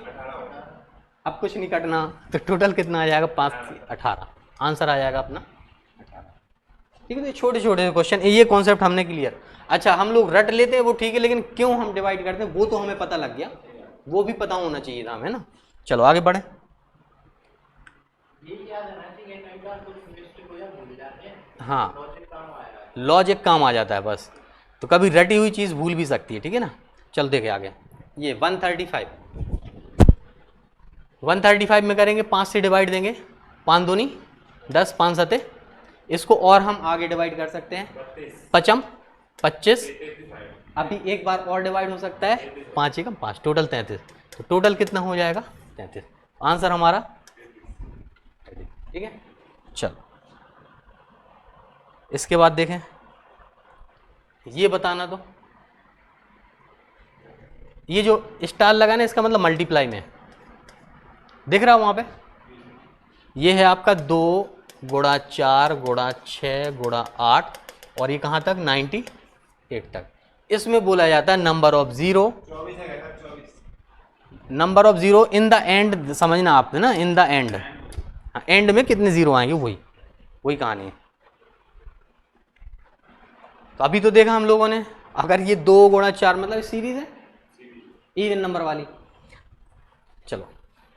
अब कुछ नहीं कटना, तो टोटल कितना आ जाएगा 5 थी 18, आंसर आ जाएगा अपना 18। ठीक है, तो छोटे छोटे क्वेश्चन, ये कॉन्सेप्ट हमने क्लियर। अच्छा हम लोग रट लेते हैं वो ठीक है, लेकिन क्यों हम डिवाइड करते हैं वो तो हमें पता लग गया, वो भी पता होना चाहिए था हमें ना। चलो आगे बढ़े। हाँ लॉजिक काम आ जाता है बस, तो कभी रटी हुई चीज़ भूल भी सकती है, ठीक है ना। चल देखे आगे, ये 135 में करेंगे, 5 से डिवाइड देंगे, 5 दूनी 10, 5 सते, इसको और हम आगे डिवाइड कर सकते हैं, 5 25, अभी एक बार और डिवाइड हो सकता है, 5 एकम 5, टोटल 33। तो टोटल कितना हो जाएगा 33, आंसर हमारा, ठीक है। चलो इसके बाद देखें, ये बताना, तो ये जो स्टार लगा ना इसका मतलब मल्टीप्लाई में दिख रहा है वहाँ पे, ये है आपका 2 गुणा 4 गुणा 6 गुणा 8 और ये कहाँ तक 98 तक। इसमें बोला जाता है number of zero, number of zero in the end, समझना आपने ना, इन द एंड, एंड में कितने जीरो आएंगे वही कहानी है। तो अभी तो देखा हम लोगों ने, अगर ये 2 गुणा 4 मतलब सीरीज है इवन नंबर वाली, चलो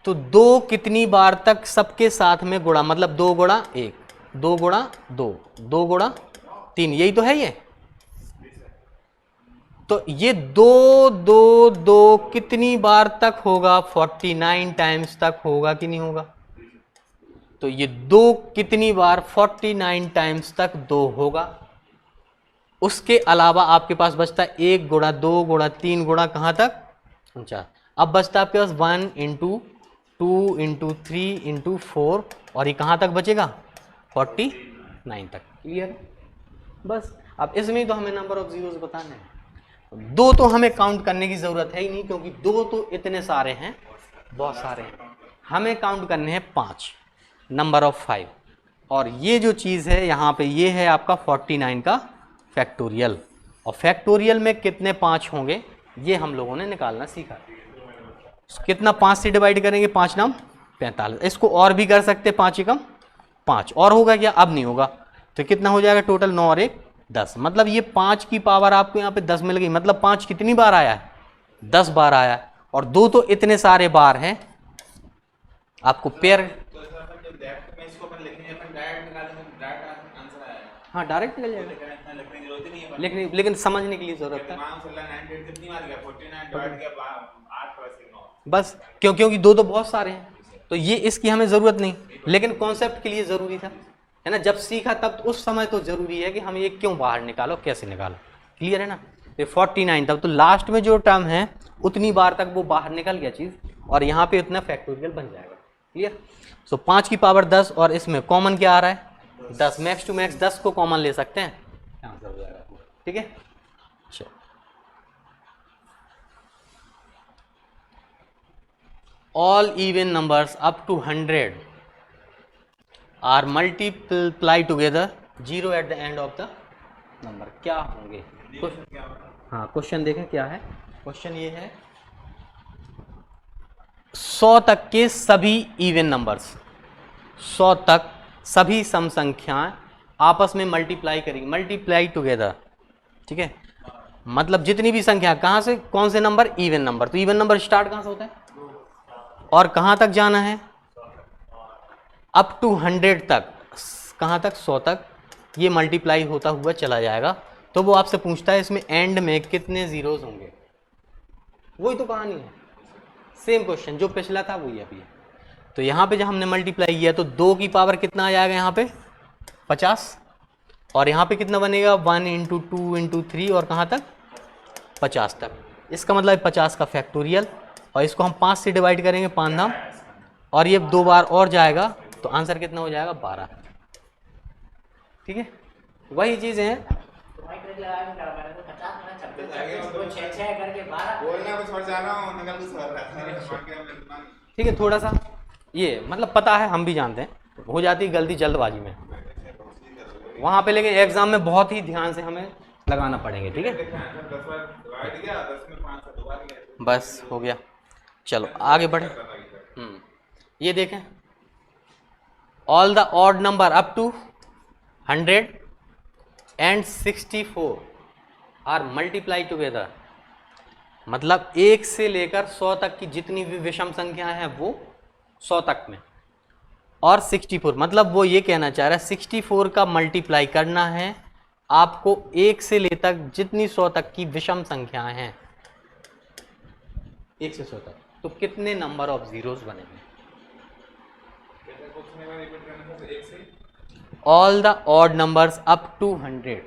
तो 2 कितनी बार तक सबके साथ में गुणा, मतलब 2 गुणा 1, 2 गुणा 2, 2 गुणा 3, यही तो है ये। तो ये 2 2 2 कितनी बार तक होगा, 49 टाइम्स तक होगा कि नहीं होगा। तो ये 2 कितनी बार 49 टाइम्स तक 2 होगा। उसके अलावा आपके पास बचता है 1 गुणा 2 गुणा 3 गुणा कहाँ तक 49। अब बचता है आपके पास 1 इंटू 2 इंटू 3 इंटू 4 और ये कहाँ तक बचेगा 49 तक। क्लियर, बस। अब इसमें तो हमें नंबर ऑफ जीरोस बताने हैं, 2 तो हमें काउंट करने की ज़रूरत है ही नहीं, क्योंकि 2 तो इतने सारे हैं, बहुत सारे हैं। हमें काउंट करने हैं 5, नंबर ऑफ 5। और ये जो चीज़ है यहाँ पे, ये है आपका 49 का फैक्टोरियल, और फैक्टोरियल में कितने 5 होंगे ये हम लोगों ने निकालना सीखा। कितना 5 से डिवाइड करेंगे, 5 नाम 45, इसको और भी कर सकते 5 एकम 5, और होगा क्या, अब नहीं होगा, तो कितना हो जाएगा टोटल, 9 और 1 10। मतलब ये 5 की पावर आपको यहाँ पे 10 मिल गई। मतलब 5 कितनी बार आया है, 10 बार आया है। और 2 तो इतने सारे बार हैं, आपको पेयर। तो सर अपन जब डायरेक्ट में इसको अपन लिखेंगे, अपन डायरेक्ट निकालेंगे तो डायरेक्ट आंसर आएगा। हाँ डायरेक्ट निकल जाएगा, लेकिन इतना लिखने की जरूरत ही नहीं है अपन। लेकिन समझने के लिए जरूरत है दिमाग से 98 कितनी मार गया, 49 डिवाइड किया 8 प्लस 9। बस। क्योंकि 2 तो बहुत सारे हैं, तो ये इसकी हमें ज़रूरत नहीं, लेकिन कॉन्सेप्ट के लिए ज़रूरी था, है ना। जब सीखा तब तो उस समय तो ज़रूरी है कि हम ये क्यों बाहर निकालो, कैसे निकालो। क्लियर है ना। ये 49 तब तो लास्ट में जो टर्म है उतनी बार तक वो बाहर निकल गया चीज़, और यहाँ पे उतना फैक्टोरियल बन जाएगा। क्लियर। सो 5 की पावर 10 और इसमें कॉमन क्या आ रहा है 10, मैक्स टू मैक्स 10 को कॉमन ले सकते हैं, आंसर हो जाएगा। ठीक है। चलो, all even numbers up to 100 are multiply together 0 at the end of the number। क्या होंगे? हाँ क्वेश्चन देखें क्या है। क्वेश्चन ये है 100 तक के सभी इवन नंबर्स, 100 तक सभी सम संख्याएं आपस में मल्टीप्लाई करेंगी, मल्टीप्लाई टुगेदर। ठीक है। मतलब जितनी भी संख्या, कहाँ से, कौन से नंबर, इवन नंबर। तो इवन नंबर स्टार्ट कहाँ से होता है और कहाँ तक जाना है, अप टू 100 तक। कहाँ तक, 100 तक ये मल्टीप्लाई होता हुआ चला जाएगा। तो वो आपसे पूछता है इसमें एंड में कितने जीरोज होंगे। वही तो कहानी है, सेम क्वेश्चन जो पिछला था वही अभी है। तो यहाँ पे जब हमने मल्टीप्लाई किया तो 2 की पावर कितना आ जाएगा यहाँ पे 50, और यहाँ पे कितना बनेगा 1 इंटू 2 इंटू 3 और कहाँ तक 50 तक। इसका मतलब 50 का फैक्टोरियल, और इसको हम 5 से डिवाइड करेंगे 5 नाम, और ये 2 बार और जाएगा तो आंसर कितना हो जाएगा 12। ठीक है। वही चीज़ें हैं। बोलना कुछ और जा रहा हूँ, निकल कुछ और रहा है। ठीक है, थोड़ा सा ये मतलब पता है, हम भी जानते हैं हो जाती है गलती जल्दबाजी में वहाँ पे, लेकिन एग्जाम में बहुत ही ध्यान से हमें लगाना पड़ेंगे। ठीक है, बस हो गया। चलो आगे बढ़े। ये देखें, all the odd number up to 100 and 64 are multiply together. मतलब 1 से लेकर 100 तक की जितनी भी विषम संख्याएं हैं वो 100 तक में, और 64 मतलब वो ये कहना चाह रहा है 64 का मल्टीप्लाई करना है आपको 1 से ले तक जितनी 100 तक की विषम संख्याएं हैं, 1 से 100 तक, तो कितने नंबर ऑफ जीरोस बनेंगे। All the odd numbers up to 100,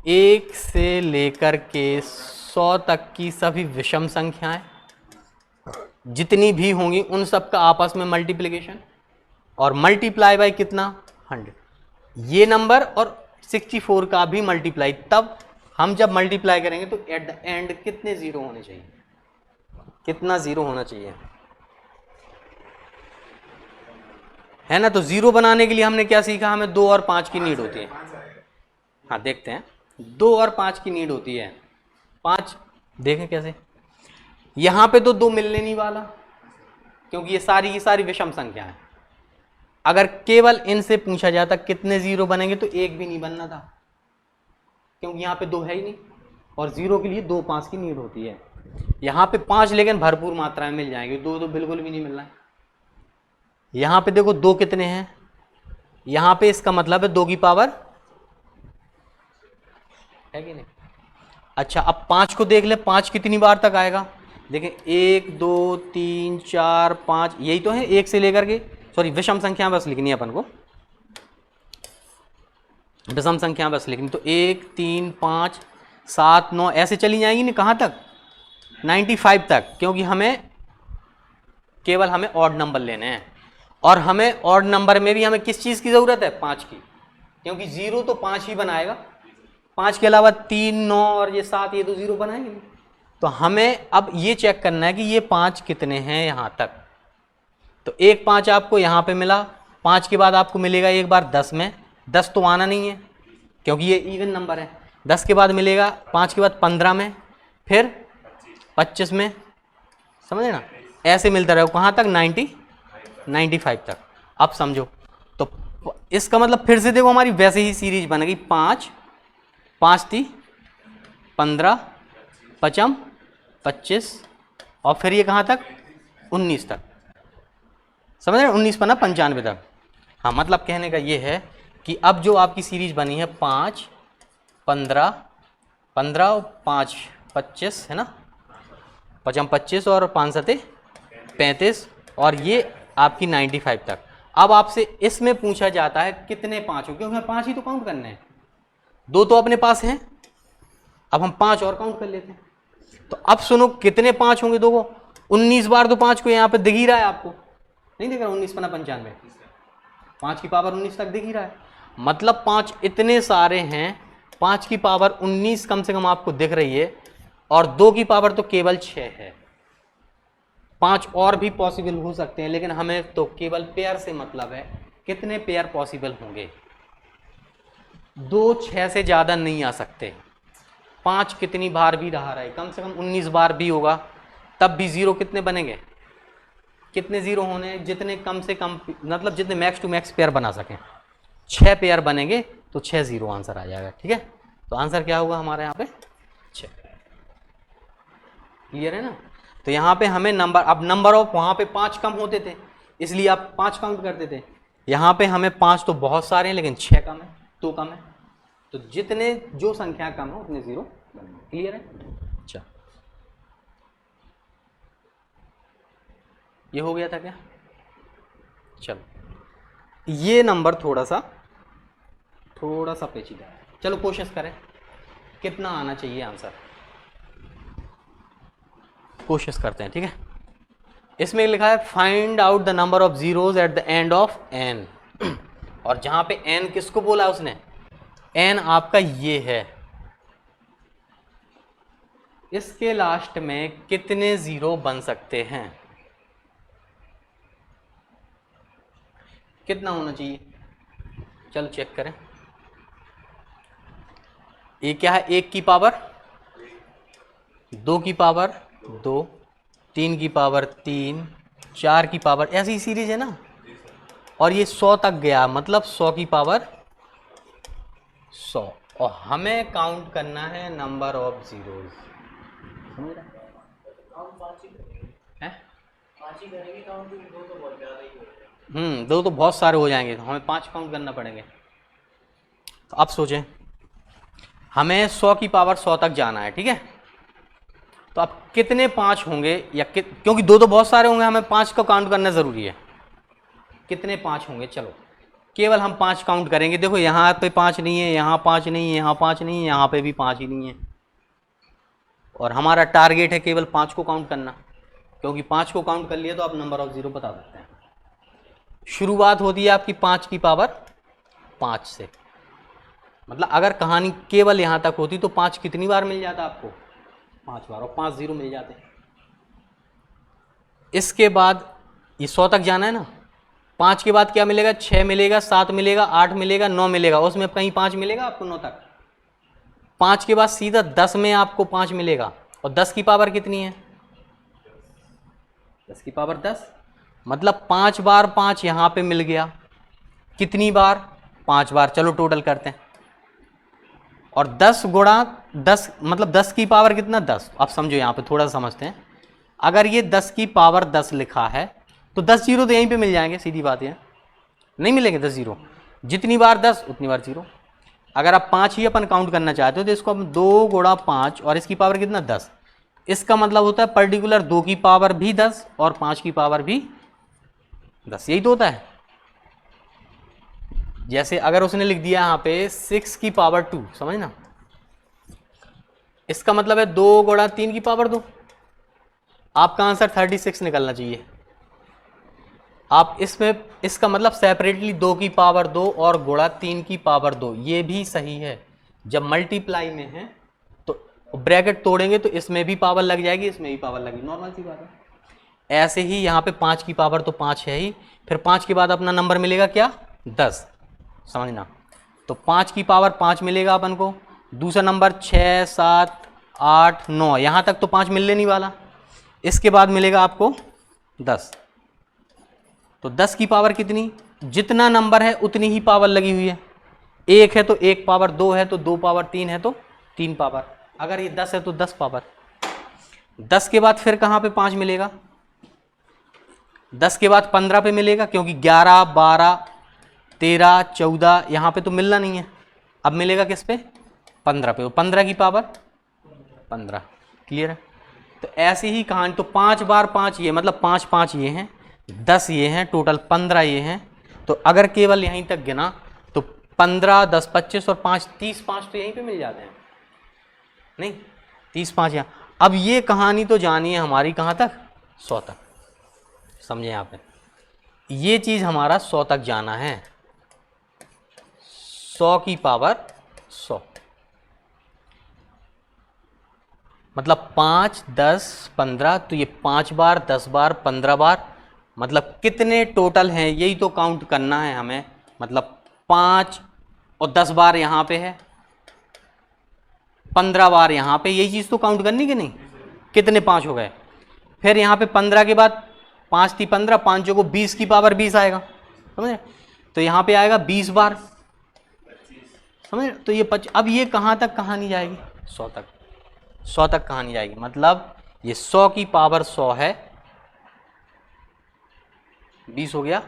1 से लेकर के 100 तक की सभी विषम संख्याएं जितनी भी होंगी उन सब का आपस में मल्टीप्लिकेशन, और मल्टीप्लाई बाय कितना 100, ये नंबर और 64 का भी मल्टीप्लाई। तब हम जब मल्टीप्लाई करेंगे तो एट द एंड कितने जीरो होने चाहिए, कितना जीरो होना चाहिए, है ना। तो जीरो बनाने के लिए हमने क्या सीखा, हमें 2 और 5 की नीड होती है। हाँ देखते हैं, 2 और 5 की नीड होती है। 5 देखें कैसे, यहाँ पे तो 2 मिलने नहीं वाला क्योंकि ये सारी की सारी विषम संख्या है। अगर केवल इनसे पूछा जाता कितने जीरो बनेंगे तो 1 भी नहीं बनना था, क्योंकि यहाँ पे 2 है ही नहीं, और जीरो के लिए 2 5 की नीड होती है। यहाँ पे 5 लेकिन भरपूर मात्रा में मिल जाएंगे, 2 तो बिल्कुल भी नहीं मिल रहा है। यहाँ पे देखो 2 कितने हैं, यहाँ पे इसका मतलब है 2 की पावर है कि नहीं। अच्छा अब 5 को देख ले, 5 कितनी बार तक आएगा, देखें 1 2 3 4 5, यही तो है 1 से लेकर के, सॉरी विषम संख्या बस लिखनी है अपन को, विषम संख्या बस लिखनी। तो 1 3 5 7 9 ऐसे चली जाएंगी ना, कहाँ तक 95 तक, क्योंकि हमें केवल हमें ऑड नंबर लेने हैं, और हमें ऑड नंबर में भी हमें किस चीज़ की ज़रूरत है 5 की, क्योंकि जीरो तो 5 ही बनाएगा, 5 के अलावा 3 9 और ये 7 ये तो जीरो बनाएंगे नहीं। तो हमें अब ये चेक करना है कि ये 5 कितने हैं यहाँ तक। तो 1 5 आपको यहाँ पे मिला, 5 के बाद आपको मिलेगा एक बार 10 में, 10 तो आना नहीं है क्योंकि ये इवन नंबर है। 10 के बाद मिलेगा 5 के बाद 15 में, फिर 25 में, समझे ना, ऐसे मिलता रहेगा कहाँ तक 95 तक। अब समझो, तो इसका मतलब फिर से देखो हमारी वैसे ही सीरीज बन गई, 5 5 थी 15 55 25 और फिर ये कहाँ तक 19 तक, समझ रहे हैं, 19 पन्ना 95 तक। हाँ मतलब कहने का ये है कि अब जो आपकी सीरीज बनी है 5 15 15 और 5 25 है ना, 55 25 और 5 7 35 और ये आपकी 95 तक। अब आपसे इसमें पूछा जाता है कितने 5 हो, क्योंकि हमें 5 ही तो काउंट करने हैं, 2 तो अपने पास हैं, अब हम 5 और काउंट कर लेते हैं। तो अब सुनो कितने 5 होंगे, देखो 19 बार तो 5 को यहाँ पे दिख ही रहा है, आपको नहीं दिख रहा, 19 पन्ना 95, 5 की पावर 19 तक दिख ही रहा है, मतलब 5 इतने सारे हैं, 5 की पावर 19 कम से कम आपको दिख रही है, और 2 की पावर तो केवल 6 है। 5 और भी पॉसिबल हो सकते हैं, लेकिन हमें तो केवल पेयर से मतलब है, कितने पेयर पॉसिबल होंगे, 2 6 से ज़्यादा नहीं आ सकते। 5 कितनी बार भी रहा रहे, कम से कम 19 बार भी होगा, तब भी जीरो कितने बनेंगे, कितने जीरो होने, जितने कम से कम मतलब जितने मैक्स टू मैक्स पेयर बना सकें, 6 पेयर बनेंगे तो 6 जीरो आंसर आ जाएगा। ठीक है, तो आंसर क्या होगा हमारे यहाँ पे 6। क्लियर है ना। तो यहाँ पे हमें नंबर, अब नंबर ऑफ वहाँ पे 5 कम होते थे इसलिए आप 5 काउंट करते थे, यहाँ पे हमें 5 तो बहुत सारे हैं लेकिन 6 कम है, 2 कम है, तो जितने जो संख्या कम है उतने जीरो बनेंगे। क्लियर है। अच्छा ये हो गया था क्या। चलो ये नंबर थोड़ा सा पेचीदा है, चलो कोशिश करें कितना आना चाहिए आंसर, कोशिश करते हैं। ठीक है, इसमें लिखा है find out the number of zeros at the end of n, और जहां पे n किसको बोला उसने, n आपका ये है, इसके लास्ट में कितने जीरो बन सकते हैं, कितना होना चाहिए, चलो चेक करें। ये क्या है, 1 की पावर 2 की पावर 2, 3 की पावर 3, 4 की पावर, ऐसी सीरीज है ना, और ये 100 तक गया, मतलब 100 की पावर 100, और हमें काउंट करना है नंबर ऑफ जीरोज। समझ रहे हैं, 2 तो बहुत सारे हो जाएंगे, तो हमें 5 काउंट करना पड़ेंगे। तो अब सोचें, हमें 100 की पावर 100 तक जाना है। ठीक है, तो अब कितने 5 होंगे, या क्योंकि 2 तो बहुत सारे होंगे, हमें 5 को काउंट करना ज़रूरी है, कितने 5 होंगे, चलो केवल हम 5 काउंट करेंगे। देखो यहाँ पे 5 नहीं है, यहाँ 5 नहीं है, यहाँ 5 नहीं है, यहाँ पे भी 5 ही नहीं है, और हमारा टारगेट है केवल 5 को काउंट करना, क्योंकि 5 को काउंट कर लिया तो आप नंबर ऑफ जीरो बता सकते हैं। शुरुआत होती है आपकी 5 की पावर 5 से, मतलब अगर कहानी केवल यहाँ तक होती तो 5 कितनी बार मिल जाता आपको, 5 बार, और 5 जीरो मिल जाते। इसके बाद ये 100 तक जाना है ना, 5 के बाद क्या मिलेगा, 6 मिलेगा, 7 मिलेगा, 8 मिलेगा, 9 मिलेगा, उसमें कहीं 5 मिलेगा आपको 9 तक। 5 के बाद सीधा 10 में आपको 5 मिलेगा, और 10 की पावर कितनी है, 10 की पावर 10, मतलब 5 बार 5 यहाँ पे मिल गया, कितनी बार, 5 बार, चलो टोटल करते हैं, और 10 गुणा 10 मतलब 10 की पावर कितना, 10। अब समझो यहाँ पे थोड़ा सा समझते हैं, अगर ये 10 की पावर 10 लिखा है तो 10 जीरो तो यहीं पे मिल जाएंगे, सीधी बात है, नहीं मिलेंगे 10 जीरो, जितनी बार 10 उतनी बार जीरो। अगर आप 5 ही अपन काउंट करना चाहते हो तो इसको हम 2 गुणा 5 और इसकी पावर कितना, 10, इसका मतलब होता है पर्टिकुलर 2 की पावर भी 10 और 5 की पावर भी 10, यही तो होता है। जैसे अगर उसने लिख दिया यहाँ पे 6 की पावर 2, समझना, इसका मतलब है 2 गुणा 3 की पावर 2, आपका आंसर 36 निकलना चाहिए। आप इसमें इसका मतलब सेपरेटली 2 की पावर 2 और गुणा 3 की पावर 2, ये भी सही है। जब मल्टीप्लाई में है तो ब्रैकेट तोड़ेंगे तो इसमें भी पावर लग जाएगी, इसमें भी पावर लगेगी, नॉर्मल सी बात है। ऐसे ही यहाँ पे 5 की पावर तो 5 है ही, फिर 5 के बाद अपना नंबर मिलेगा क्या, 10, समझना। तो 5 की पावर 5 मिलेगा अपन को, दूसरा नंबर 6 7 8 9, यहाँ तक तो 5 मिलने नहीं वाला, इसके बाद मिलेगा आपको 10, तो 10 की पावर कितनी जितना नंबर है उतनी ही पावर लगी हुई है। 1 है तो 1 पावर, 2 है तो 2 पावर, 3 है तो 3 पावर, अगर ये 10 है तो 10 पावर। 10 के बाद फिर कहाँ पे 5 मिलेगा? 10 के बाद 15 पे मिलेगा, क्योंकि 11, 12, 13, 14 यहाँ पे तो मिलना नहीं है। अब मिलेगा किस पे? 15 पे। 15 की पावर 15। क्लियर है? तो ऐसी ही कहानी, तो 5 बार 5 ये, मतलब 5 5 ये हैं, 10 ये हैं, टोटल 15 ये हैं। तो अगर केवल यहीं तक गिना तो 15, 10, 25 और 5, 30 5 तो यहीं पे मिल जाते हैं। नहीं, 30 5 यहाँ। अब ये कहानी तो जानी है हमारी कहाँ तक? 100 तक। समझे यहाँ पे? ये चीज़ हमारा 100 तक जाना है। 100 की पावर 100, मतलब 5, 10, 15, तो ये 5 बार, 10 बार, 15 बार, मतलब कितने टोटल हैं यही तो काउंट करना है हमें। मतलब 5 और 10 बार यहाँ पे है, 15 बार यहाँ पे, यही चीज़ तो काउंट करनी कि नहीं? कितने 5 हो गए? फिर यहाँ पे 15 के बाद 5 थी 15, 5 को 20 की पावर 20 आएगा, समझे? तो यहाँ पे आएगा 20 बार, समझे? तो ये अब ये कहाँ तक कहानी जाएगी? 100 तक। 100 तक कहानी जाएगी, मतलब ये 100 की पावर 100 है। 20 हो गया,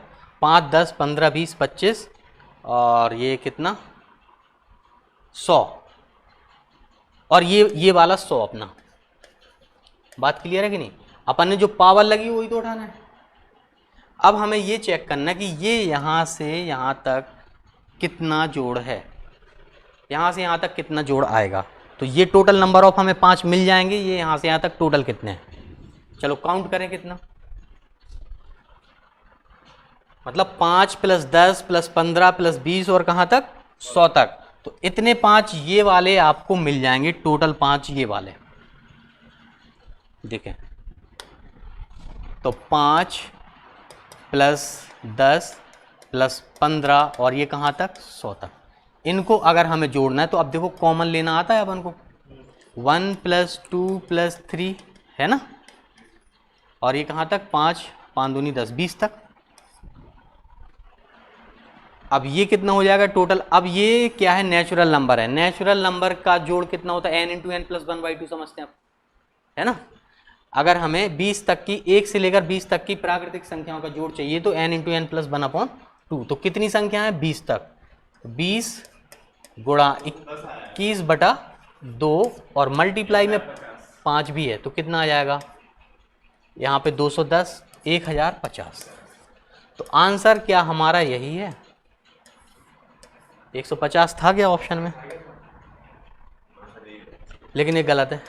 5, 10, 15, 20, 25 और ये कितना? 100, और ये वाला 100 अपना। बात क्लियर है कि नहीं? अपन ने जो पावर लगी वही तो उठाना है। अब हमें ये चेक करना है कि ये यहाँ से यहाँ तक कितना जोड़ है, यहाँ से यहाँ तक कितना जोड़ आएगा। तो ये टोटल नंबर ऑफ हमें 5 मिल जाएंगे। ये यहाँ से यहाँ तक टोटल कितने हैं? चलो काउंट करें कितना, मतलब 5 + 10 + 15 + 20 और कहाँ तक? 100 तक। तो इतने 5 ये वाले आपको मिल जाएंगे, टोटल 5 ये वाले। देखें तो 5 + 10 + 15 और ये कहाँ तक? 100 तक। इनको अगर हमें जोड़ना है तो अब देखो कॉमन लेना आता है अपन को। 1 + 2 + 3 है ना, और ये कहाँ तक? 5 5 दूनी 10, 20 तक। अब ये कितना हो जाएगा टोटल? अब ये क्या है? नेचुरल नंबर है। नेचुरल नंबर का जोड़ कितना होता है? n × n + 1/2 समझते हैं आप, है ना? अगर हमें 20 तक की, 1 से लेकर 20 तक की प्राकृतिक संख्याओं का जोड़ चाहिए तो n × n + 1/2। तो कितनी संख्या है? 20 तक। 20 × 21/2 और मल्टीप्लाई में 5 भी है, तो कितना आ जाएगा यहाँ पे? 210, 1050। तो आंसर क्या हमारा यही है? 150 था क्या ऑप्शन में? लेकिन ये गलत है।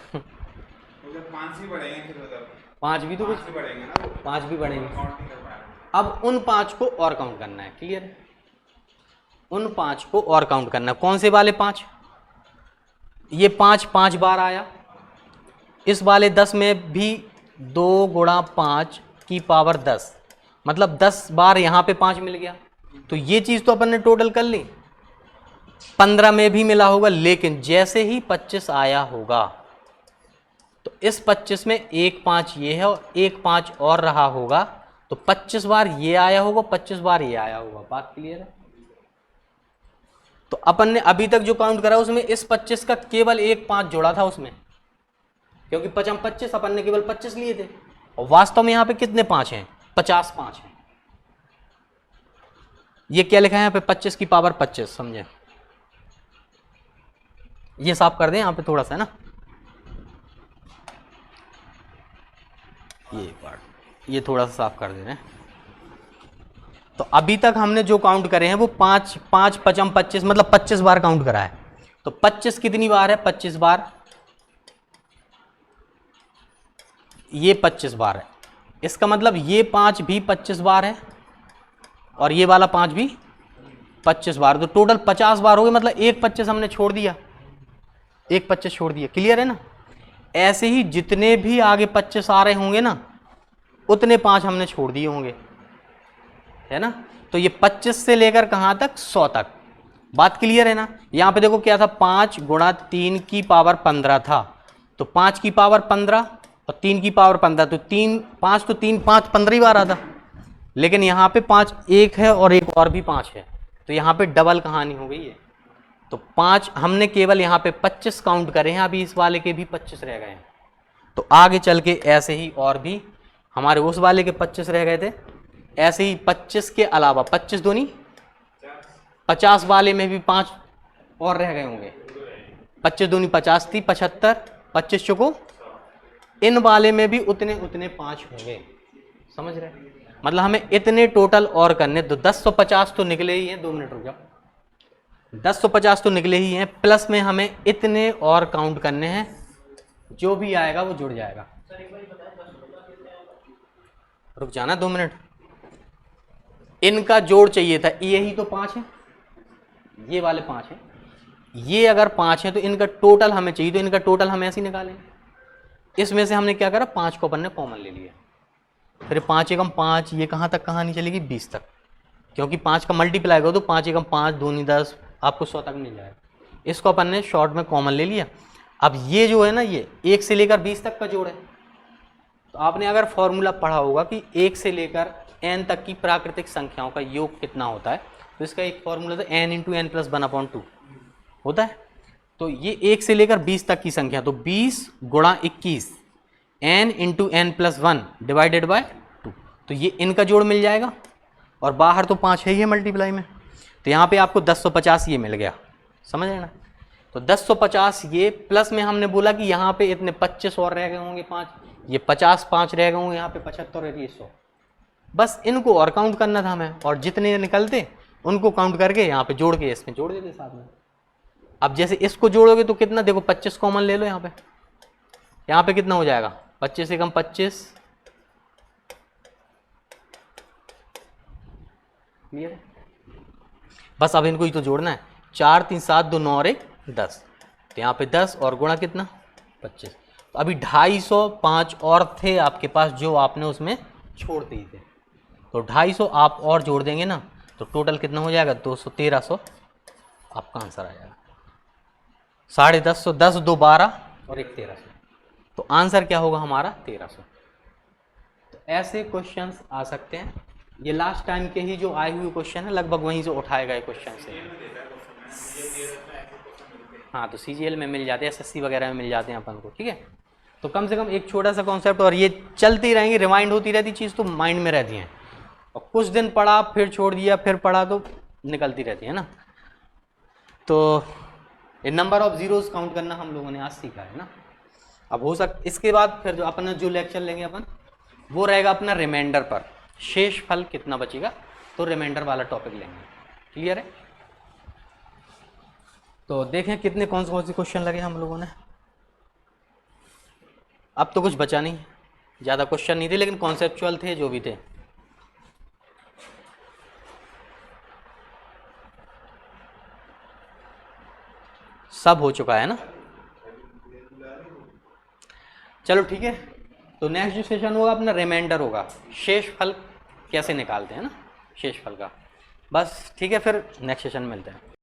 5 ही बढ़ेंगे फिर उधर, 5 भी तो कुछ, 5 ही बढ़ेंगे ना, 5 भी बढ़ेंगे। काउंट नहीं कर पाएंगे। अब उन 5 को और काउंट करना है। क्लियर है? उन 5 को और काउंट करना है। कौन से वाले 5? ये 5 5 बार आया, इस वाले 10 में भी 2 × 5 की पावर 10, मतलब 10 बार यहाँ पे 5 मिल गया। तो ये चीज़ तो अपन ने टोटल कर ली। 15 में भी मिला होगा, लेकिन जैसे ही 25 आया होगा तो इस 25 में एक 5 ये है और एक 5 और रहा होगा, तो 25 बार ये आया होगा, 25 बार ये आया होगा। बात क्लियर है? तो अपन ने अभी तक जो काउंट करा उसमें इस 25 का केवल एक 5 जोड़ा था उसमें, क्योंकि 25 अपन ने केवल 25 लिए थे, और वास्तव में यहाँ पे कितने 5 हैं? 50 5 हैं। ये क्या लिखा है यहाँ पे? 25 की पावर 25। समझे? ये साफ कर दें यहाँ पे थोड़ा सा, है ना, ये पार्ट ये थोड़ा सा साफ कर दे रहे हैं। तो अभी तक हमने जो काउंट करे हैं वो 5 5 5 25, मतलब 25 बार काउंट करा है। तो 25 कितनी बार है? 25 बार। ये 25 बार है, इसका मतलब ये 5 भी 25 बार है और ये वाला 5 भी 25 बार। तो टोटल 50 बार हो गए, मतलब एक 25 हमने छोड़ दिया, एक 25 छोड़ दिया। क्लियर है ना? ऐसे ही जितने भी आगे 25 आ रहे होंगे ना, उतने 5 हमने छोड़ दिए होंगे, है ना? तो ये 25 से लेकर कहाँ तक? 100 तक। बात क्लियर है ना? यहाँ पे देखो क्या था? 5 × 3 की पावर 15 था, तो 5 की पावर 15 और 3 की पावर 15, तो 3 5 तो 3 5 15 ही बार आता, लेकिन यहाँ पे 5 एक है और एक और भी 5 है, तो यहाँ पे डबल कहानी हो गई है। तो 5 हमने केवल यहाँ पे 25 काउंट करे हैं, अभी इस वाले के भी 25 रह गए हैं। तो आगे चल के ऐसे ही और भी हमारे उस वाले के 25 रह गए थे, ऐसे ही 25 के अलावा 25 दूनी 50 वाले में भी 5 और रह गए होंगे। 25 दूनी 50 थी 75, 25 चुको, इन वाले में भी उतने उतने 5 होंगे। समझ रहे? मतलब हमें इतने टोटल और करने, तो 1050 तो निकले ही हैं। 2 मिनट रुक जाओ, 1050 तो निकले ही हैं, प्लस में हमें इतने और काउंट करने हैं, जो भी आएगा वो जुड़ जाएगा। रुक जाना 2 मिनट, इनका जोड़ चाहिए था, यही तो 5 है, ये वाले 5 हैं, ये अगर 5 है तो इनका टोटल हमें चाहिए, तो इनका टोटल हम ऐसे ही निकालेंगे। इसमें से हमने क्या करा, 5 को अपन ने कॉमन ले लिया, फिर 5 एकम 5, ये कहाँ तक कहानी चलेगी, 20 तक, क्योंकि 5 का मल्टीप्लाई करो तो 5 एकम 5 दूनी 10, आपको 100 तक मिल जाएगा। इसको अपन ने शॉर्ट में कॉमन ले लिया। अब ये जो है ना, ये 1 से लेकर 20 तक का जोड़ है। तो आपने अगर फॉर्मूला पढ़ा होगा कि 1 से लेकर n तक की प्राकृतिक संख्याओं का योग कितना होता है, तो इसका एक फॉर्मूला था n × n + 1/2 होता है। तो ये 1 से लेकर 20 तक की संख्या, तो 20 × 21 n × n + 1 डिवाइडेड बाय 2, तो ये इनका जोड़ मिल जाएगा। और बाहर तो 5 है ही है मल्टीप्लाई में, तो यहाँ पे आपको 1050 ये मिल गया। समझ रहे ना? तो 1050 ये प्लस में हमने बोला कि यहाँ पे इतने 25 और रह गए होंगे 5, ये 50 5 रह गए होंगे, यहाँ पे 75 और ये 100, बस इनको और काउंट करना था हमें, और जितने निकलते उनको काउंट करके यहाँ पे जोड़ के इसमें जोड़ देते साथ में। अब जैसे इसको जोड़ोगे तो कितना, देखो 25 कॉमन ले लो, यहाँ पे कितना हो जाएगा, 25 एकम 25, क्लियर है? बस अब इनको ही तो जोड़ना है, 4 3 7 2 9 और 1 10, तो यहाँ पे 10 और गुणा कितना 25। तो अभी 250 5 और थे आपके पास जो आपने उसमें छोड़ दिए थे, तो 250 आप और जोड़ देंगे ना, तो टोटल कितना हो जाएगा 200 1300 आपका आंसर आ जाएगा। 1050 10 2 12 और 1 1300, तो आंसर क्या होगा हमारा 1300। तो ऐसे क्वेश्चंस आ सकते हैं, ये लास्ट टाइम के ही जो आए हुए क्वेश्चन है, लगभग वहीं से उठाए गए क्वेश्चन से। हाँ, तो CGL में मिल जाते हैं, SSC वगैरह में मिल जाते हैं अपन को, ठीक है। तो कम से कम एक छोटा सा कॉन्सेप्ट, और ये चलती रहेंगी, रिमाइंड होती रहती चीज़, तो माइंड में रहती हैं, और कुछ दिन पढ़ा फिर छोड़ दिया फिर पढ़ा तो निकलती रहती है ना। तो ये नंबर ऑफ जीरोस काउंट करना हम लोगों ने आज सीखा है ना। अब हो इसके बाद फिर जो अपना जो लेक्चर लेंगे अपन, वो रहेगा अपना रिमाइंडर पर, शेष फल कितना बचेगा, तो रिमाइंडर वाला टॉपिक लेंगे। क्लियर है? तो देखें कितने कौन से क्वेश्चन लगे हम लोगों ने। अब तो कुछ बचा नहीं, ज़्यादा क्वेश्चन नहीं थे, लेकिन कॉन्सेप्चुअल थे जो भी थे। सब हो चुका है ना। चलो ठीक है, तो नेक्स्ट जो सेशन होगा अपना रिमाइंडर होगा, शेष फल कैसे निकालते हैं ना, शेष फल का। बस ठीक है, फिर नेक्स्ट सेशन मिलते हैं।